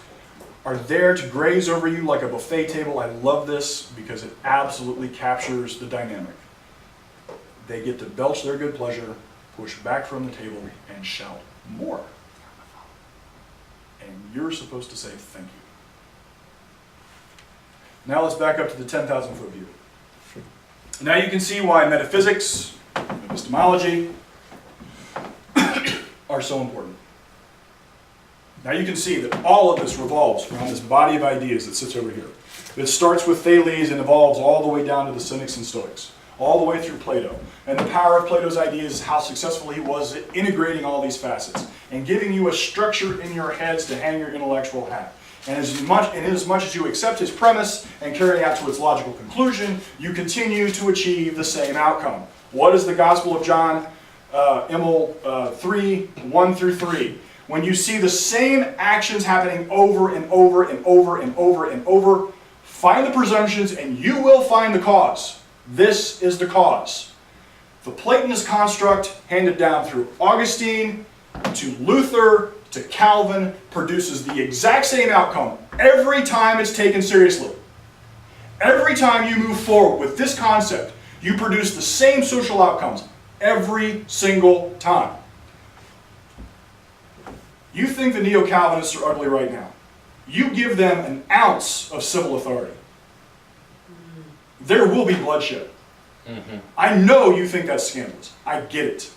are there to graze over you like a buffet table. I love this because it absolutely captures the dynamic. They get to belch their good pleasure, push back from the table, and shout more. And you're supposed to say thank you. Now let's back up to the 10,000 foot view. Now you can see why metaphysics, epistemology, are so important. Now you can see that all of this revolves around this body of ideas that sits over here. It starts with Thales and evolves all the way down to the Cynics and Stoics, all the way through Plato. And the power of Plato's ideas is how successful he was at integrating all these facets and giving you a structure in your heads to hang your intellectual hat. And inasmuch as you accept his premise and carry it out to its logical conclusion, you continue to achieve the same outcome. What is the Gospel of John? Immel 3, 1 through 3. When you see the same actions happening over and over and over and over and over, find the presumptions and you will find the cause. This is the cause. The Platonist construct handed down through Augustine to Luther to Calvin produces the exact same outcome every time it's taken seriously. Every time you move forward with this concept, you produce the same social outcomes every single time. You think the neo-Calvinists are ugly right now. You give them an ounce of civil authority. There will be bloodshed. I know you think that's scandalous. I get it.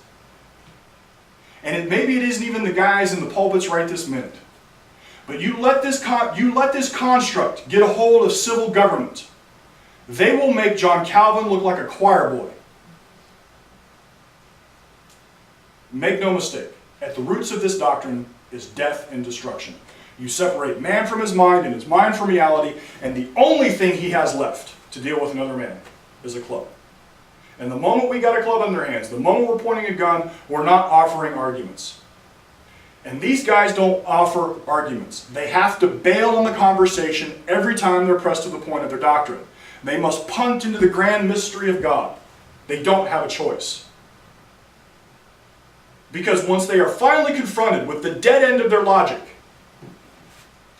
And maybe it isn't even the guys in the pulpits right this minute. But you let this construct get a hold of civil government, they will make John Calvin look like a choir boy. Make no mistake, at the roots of this doctrine is death and destruction. You separate man from his mind and his mind from reality, and the only thing he has left to deal with another man is a club. And the moment we got a club in their hands, the moment we're pointing a gun, we're not offering arguments. And these guys don't offer arguments. They have to bail on the conversation every time they're pressed to the point of their doctrine. They must punt into the grand mystery of God. They don't have a choice. Because once they are finally confronted with the dead end of their logic,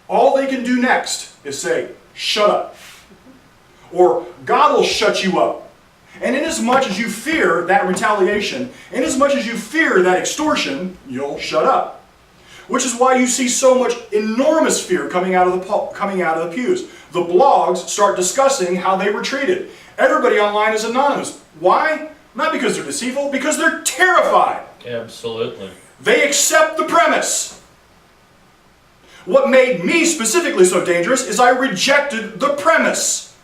all they can do next is say, shut up. Or God will shut you up. And inasmuch as you fear that retaliation, inasmuch as you fear that extortion, you'll shut up. Which is why you see so much enormous fear coming out of the pews. The blogs start discussing how they were treated. Everybody online is anonymous. Why? Not because they're deceitful, because they're terrified. Absolutely. They accept the premise. What made me specifically so dangerous is I rejected the premise.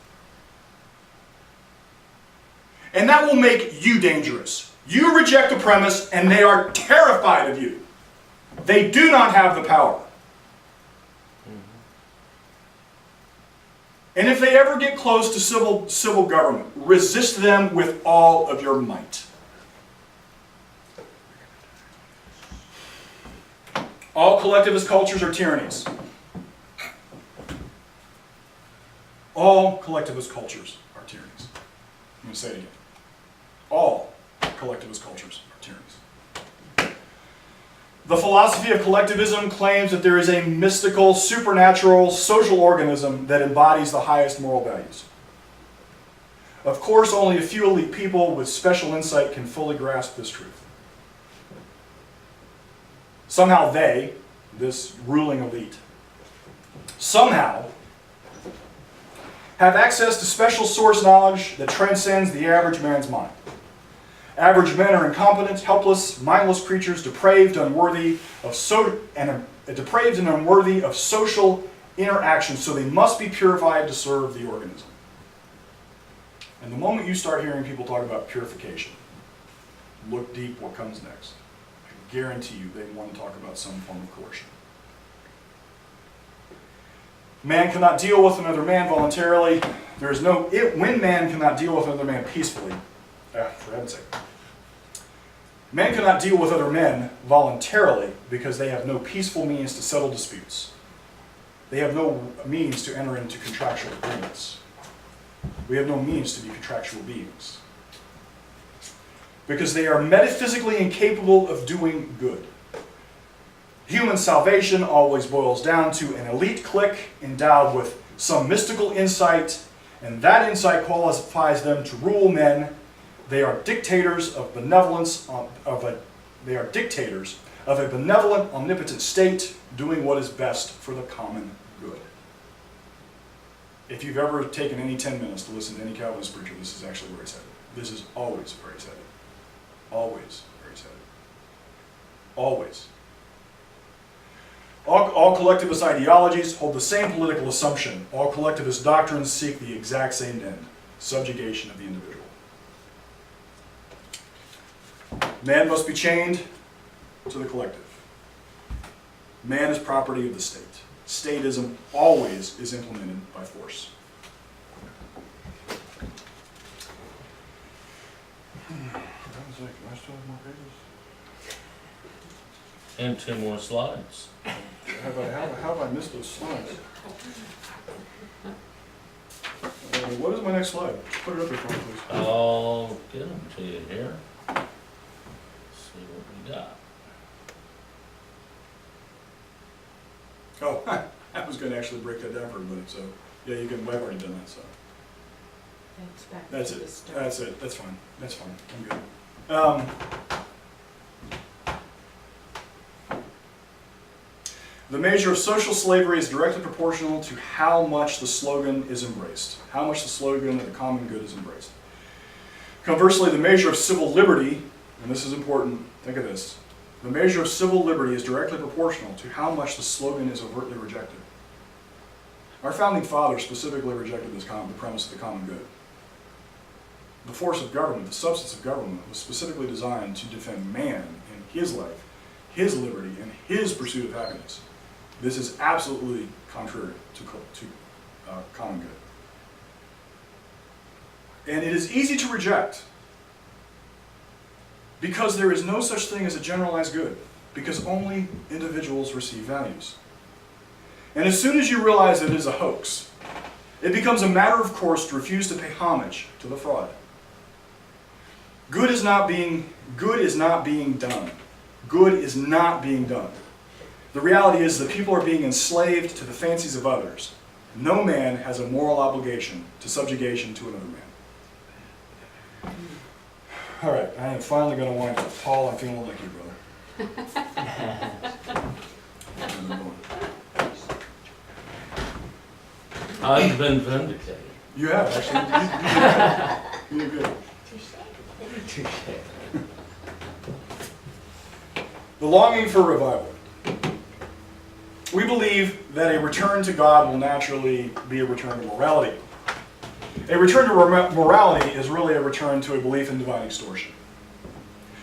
And that will make you dangerous. You reject the premise and they are terrified of you. They do not have the power. And if they ever get close to civil government, resist them with all of your might. All collectivist cultures are tyrannies. All collectivist cultures are tyrannies. I'm going to say it again. All collectivist cultures are tyrannies. The philosophy of collectivism claims that there is a mystical, supernatural, social organism that embodies the highest moral values. Of course, only a few elite people with special insight can fully grasp this truth. Somehow they, this ruling elite, somehow have access to special source knowledge that transcends the average man's mind. Average men are incompetent, helpless, mindless creatures, depraved, unworthy of social interaction, so they must be purified to serve the organism. And the moment you start hearing people talk about purification, look deep what comes next. I guarantee you they want to talk about some form of coercion. Man cannot deal with another man voluntarily. When man cannot deal with another man peacefully, for heaven's sake. Men cannot deal with other men voluntarily because they have no peaceful means to settle disputes. They have no means to enter into contractual agreements. We have no means to be contractual beings. Because they are metaphysically incapable of doing good. Human salvation always boils down to an elite clique endowed with some mystical insight, and that insight qualifies them to rule men. They are dictators of benevolence, they are dictators of a benevolent, omnipotent state doing what is best for the common good. If you've ever taken any 10 minutes to listen to any Calvinist preacher, this is actually where he's headed. This is always where he's headed. Always where he's headed. Always. All collectivist ideologies hold the same political assumption. All collectivist doctrines seek the exact same end: subjugation of the individual. Man must be chained to the collective. Man is property of the state. Statism always is implemented by force. And 2 more slides. How have I missed those slides? What is my next slide? Put it up there for me, please. I'll get them to you here. See what we got. Oh, I was going to actually break that down for everybody, so yeah, you can. I've already done that, so Thanks, back that's to the it. start. That's it. That's fine. That's fine. I'm good. The measure of social slavery is directly proportional to how much the slogan is embraced. How much the slogan of the common good is embraced. Conversely, the measure of civil liberty, and this is important, think of this. The measure of civil liberty is directly proportional to how much the slogan is overtly rejected. Our founding fathers specifically rejected the premise of the common good. The force of government, the substance of government, was specifically designed to defend man and his life, his liberty, and his pursuit of happiness. This is absolutely contrary to common good. And it is easy to reject because there is no such thing as a generalized good, because only individuals receive values. And as soon as you realize that it is a hoax, it becomes a matter of course to refuse to pay homage to the fraud. Good is not being done. Good is not being done. The reality is that people are being enslaved to the fancies of others. No man has a moral obligation to subjugation to another man. All right, I am finally going to wind up. Paul, I'm feeling like you, brother. I've been vindicated. You have, actually. You did good. Touche. The longing for revival. We believe that a return to God will naturally be a return to morality. A return to morality is really a return to a belief in divine extortion.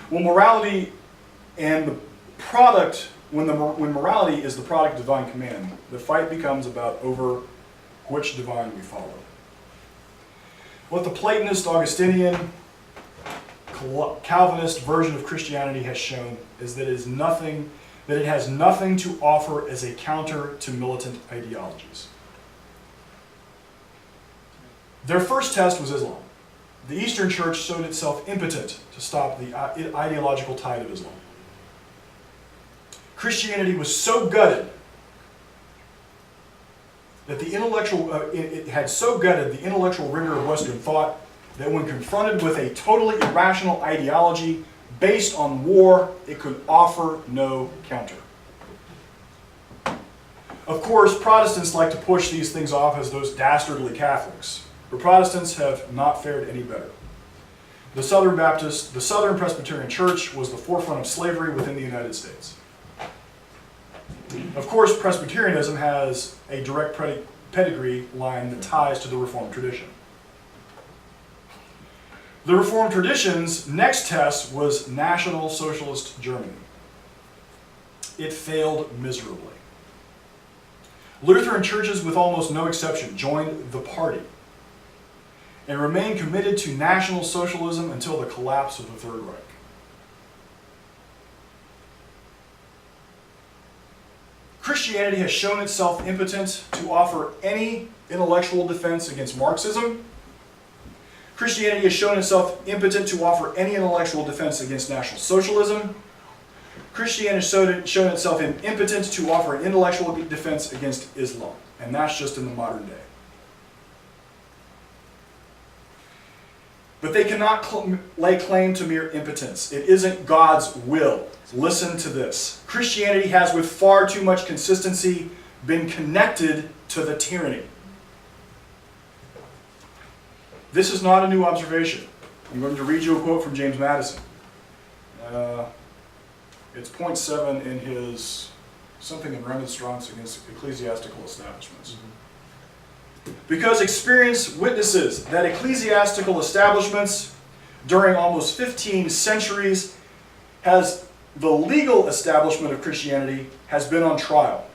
When morality and the product, when morality is the product of divine command, the fight becomes about over which divine we follow. What the Platonist, Augustinian, Calvinist version of Christianity has shown is that it has nothing to offer as a counter to militant ideologies. Their first test was Islam. The Eastern Church showed itself impotent to stop the ideological tide of Islam. Christianity was so gutted that it had so gutted the intellectual rigor of Western thought that when confronted with a totally irrational ideology based on war, it could offer no counter. Of course, Protestants like to push these things off as those dastardly Catholics, but Protestants have not fared any better. The Southern Presbyterian Church was the forefront of slavery within the United States. Of course, Presbyterianism has a direct pedigree line that ties to the Reformed tradition. The Reformed tradition's next test was National Socialist Germany. It failed miserably. Lutheran churches, with almost no exception, joined the party and remained committed to National Socialism until the collapse of the Third Reich. Christianity has shown itself impotent to offer any intellectual defense against Marxism. Christianity has shown itself impotent to offer any intellectual defense against National Socialism. Christianity has shown itself impotent to offer an intellectual defense against Islam, and that's just in the modern day. But they cannot lay claim to mere impotence. It isn't God's will. Listen to this. Christianity has, with far too much consistency, been connected to the tyranny. This is not a new observation. I'm going to read you a quote from James Madison. It's point 7 in his something in Remonstrance against ecclesiastical establishments. Because experience witnesses that ecclesiastical establishments during almost 15 centuries the legal establishment of Christianity has been on trial.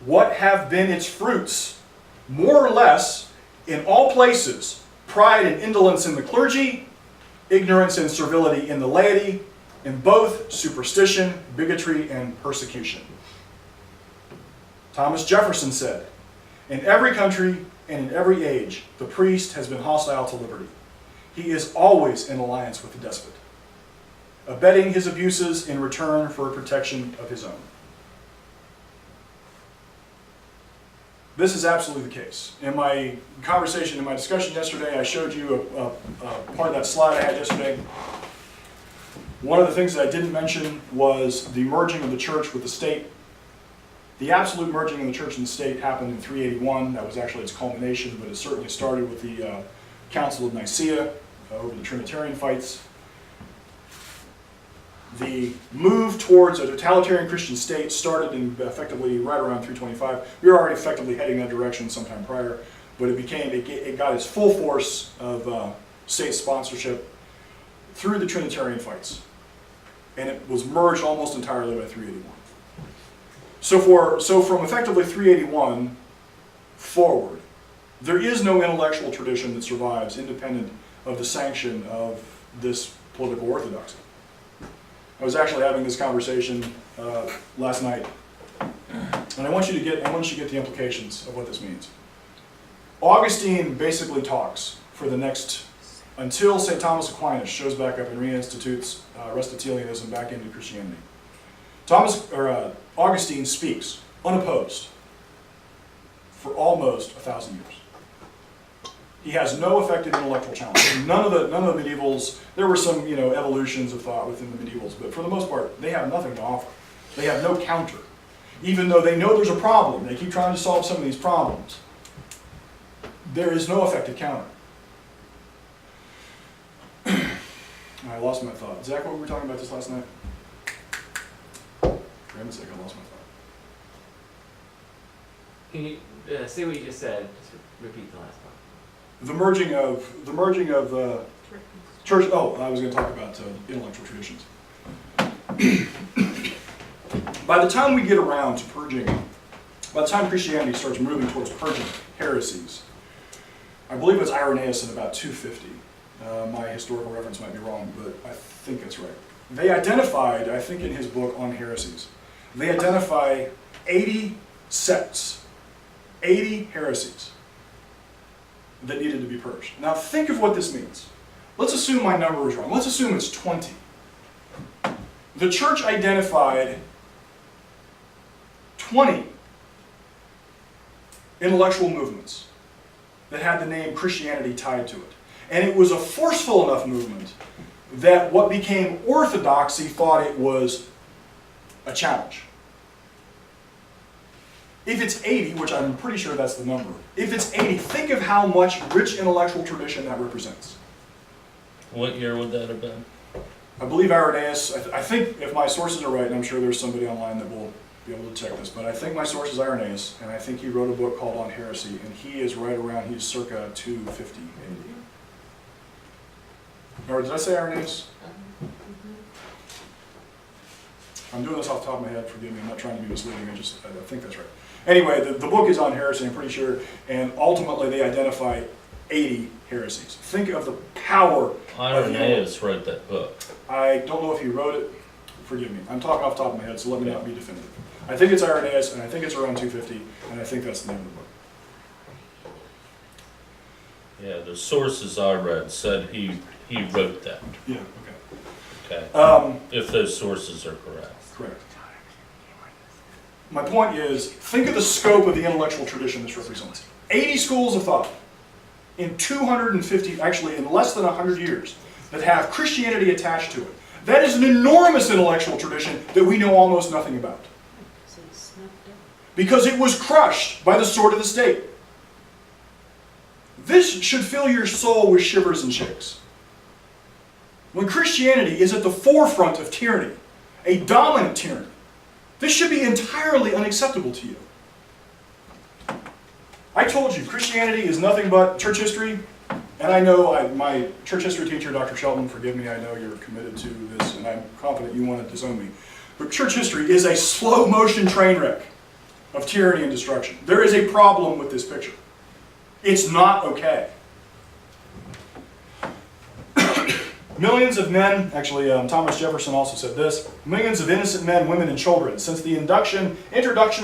What have been its fruits? More or less, in all places, pride and indolence in the clergy, ignorance and servility in the laity, in both superstition, bigotry, and persecution. Thomas Jefferson said, "In every country and in every age, the priest has been hostile to liberty. He is always in alliance with the despot, abetting his abuses in return for a protection of his own." This is absolutely the case. In my discussion yesterday, I showed you a part of that slide I had yesterday. One of the things that I didn't mention was the merging of the church with the state. The absolute merging of the church and the state happened in 381. That was actually its culmination, but it certainly started with the Council of Nicaea over the Trinitarian fights. The move towards a totalitarian Christian state started in effectively right around 325. We were already effectively heading that direction sometime prior, but it got its full force of state sponsorship through the Trinitarian fights. And it was merged almost entirely by 381. So from effectively 381 forward, there is no intellectual tradition that survives independent of the sanction of this political orthodoxy. I was actually having this conversation last night, and I want you to get the implications of what this means. Augustine basically talks for the next, until St. Thomas Aquinas shows back up and reinstitutes Aristotelianism back into Christianity. Augustine speaks unopposed for almost 1,000 years. He has no effective intellectual challenge. None of the medievals. There were some evolutions of thought within the medievals, but for the most part, they have nothing to offer. They have no counter, even though they know there's a problem. They keep trying to solve some of these problems. There is no effective counter. I lost my thought. Zach, what were we talking about this last night? For heaven's sake, I lost my thought. Can you say what you just said? Just repeat the last part. The merging of the church. Oh, I was going to talk about intellectual traditions. By the time we get around to purging, by the time Christianity starts moving towards purging heresies, I believe it's Irenaeus in about 250. My historical reference might be wrong, but I think it's right. They identified, I think in his book on heresies, they identify 80 sects, 80 heresies that needed to be purged. Now think of what this means. Let's assume my number is wrong. Let's assume it's 20. The church identified 20 intellectual movements that had the name Christianity tied to it. And it was a forceful enough movement that what became orthodoxy thought it was a challenge. If it's 80, which I'm pretty sure that's the number, if it's 80, think of how much rich intellectual tradition that represents. What year would that have been? I believe Irenaeus, I think if my sources are right, and I'm sure there's somebody online that will be able to check this, but I think my source is Irenaeus, and I think he wrote a book called On Heresy, and he is right around, he's circa 250 AD. Or did I say Irenaeus? I'm doing this off the top of my head, forgive me, I'm not trying to be misleading, I think that's right. Anyway, the book is on heresy, I'm pretty sure, and ultimately they identify 80 heresies. Think of the power. Irenaeus wrote that book. I don't know if he wrote it, forgive me, I'm talking off the top of my head, so let me not be definitive. I think it's Irenaeus, and I think it's around 250, and I think that's the name of the book. Yeah, the sources I read said he wrote that. Yeah, okay. Okay. If those sources are correct. Correct. My point is, think of the scope of the intellectual tradition this represents. 80 schools of thought in 250, actually in less than 100 years, that have Christianity attached to it. That is an enormous intellectual tradition that we know almost nothing about. Because it was crushed by the sword of the state. This should fill your soul with shivers and shakes. When Christianity is at the forefront of tyranny, a dominant tyranny, this should be entirely unacceptable to you. I told you, Christianity is nothing but church history, and I know my church history teacher, Dr. Shelton, forgive me, I know you're committed to this, and I'm confident you want to disown me, but church history is a slow motion train wreck of tyranny and destruction. There is a problem with this picture. It's not okay. Millions of men, actually Thomas Jefferson also said this, millions of innocent men, women, and children since the introduction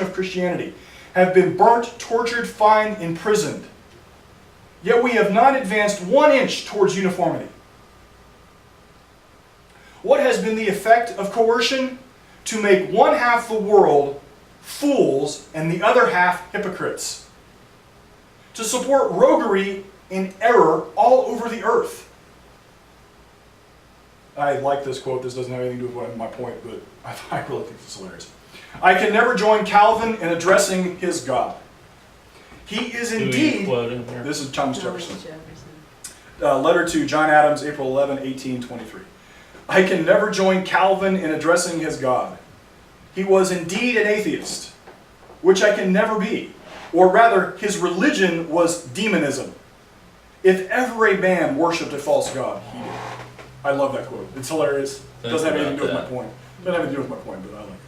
of Christianity have been burnt, tortured, fined, imprisoned. Yet we have not advanced 1 inch towards uniformity. What has been the effect of coercion? To make one half the world fools and the other half hypocrites. To support roguery and error all over the earth. I like this quote. This doesn't have anything to do with my point, but I really think this is hilarious. I can never join Calvin in addressing his God. He is indeed... This is Thomas Jefferson. Letter to John Adams, April 11, 1823. I can never join Calvin in addressing his God. He was indeed an atheist, which I can never be. Or rather, his religion was demonism. If ever a man worshipped a false god, he did. I love that quote. It's hilarious. It doesn't have anything to do with my point. Doesn't have anything to do with my point, but I like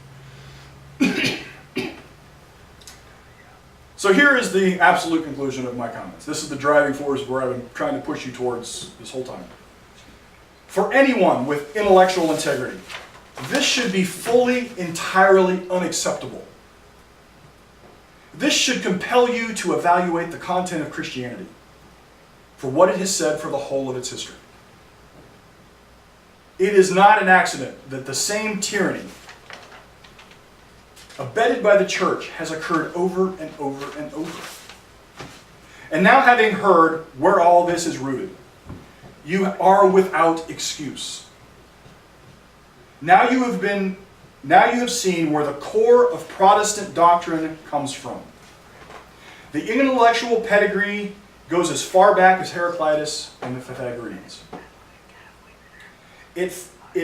it. So here is the absolute conclusion of my comments. This is the driving force where I've been trying to push you towards this whole time. For anyone with intellectual integrity, this should be fully, entirely unacceptable. This should compel you to evaluate the content of Christianity for what it has said for the whole of its history. It is not an accident that the same tyranny abetted by the church has occurred over and over and over. And now, having heard where all this is rooted, you are without excuse. Now you have seen where the core of Protestant doctrine comes from. The intellectual pedigree goes as far back as Heraclitus and the Pythagoreans. It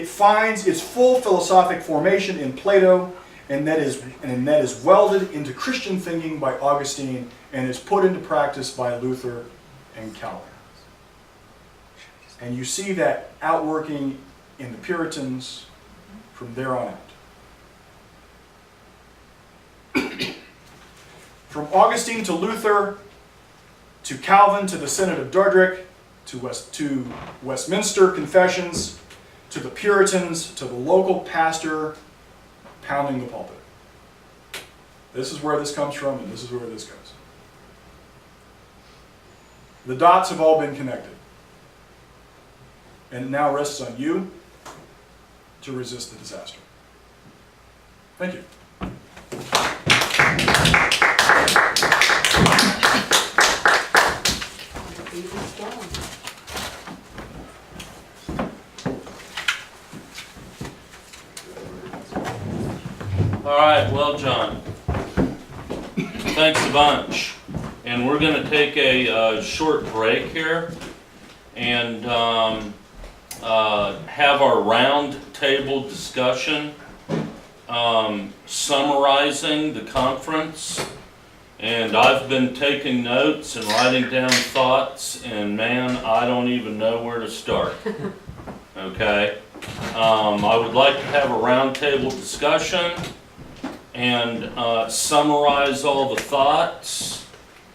finds its full philosophic formation in Plato, and that is welded into Christian thinking by Augustine and is put into practice by Luther and Calvin. And you see that outworking in the Puritans from there on out. From Augustine to Luther, to Calvin, to the Synod of Dordrecht, to Westminster Confessions, to the Puritans, to the local pastor pounding the pulpit. This is where this comes from, and this is where this goes. The dots have all been connected. And it now rests on you to resist the disaster. Thank you. All right, well, John, thanks a bunch. And we're going to take a short break here and have our round table discussion summarizing the conference. And I've been taking notes and writing down thoughts, and man, I don't even know where to start. Okay? I would like to have a roundtable discussion and summarize all the thoughts.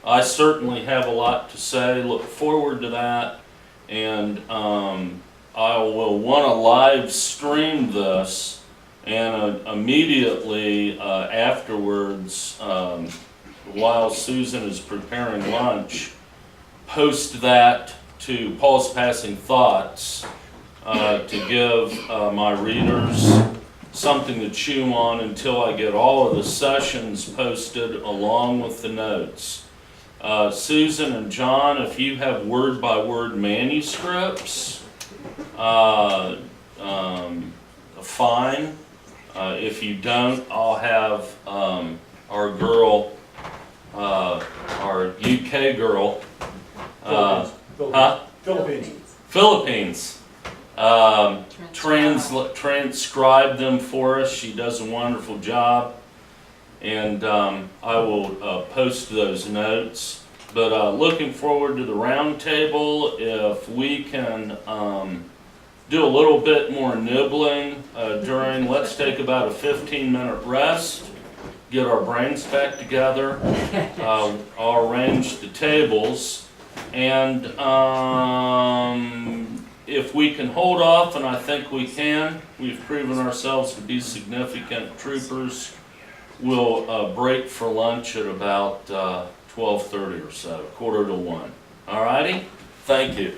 I certainly have a lot to say. Look forward to that. And I will want to live stream this, and immediately afterwards, while Susan is preparing lunch, post that to Paul's Passing Thoughts to give my readers something to chew on until I get all of the sessions posted along with the notes. Susan and John, if you have word-by-word manuscripts, fine. If you don't, I'll have our girl, our UK girl, Philippines. Transcribe them for us. She does a wonderful job, and I will post those notes. But looking forward to the round table. If we can do a little bit more nibbling let's take about a 15-minute rest, get our brains back together. I'll arrange the tables, and if we can hold off, and I think we can, we've proven ourselves to be significant troopers, we'll break for lunch at about 12:30 or so, 12:45. All righty? Thank you.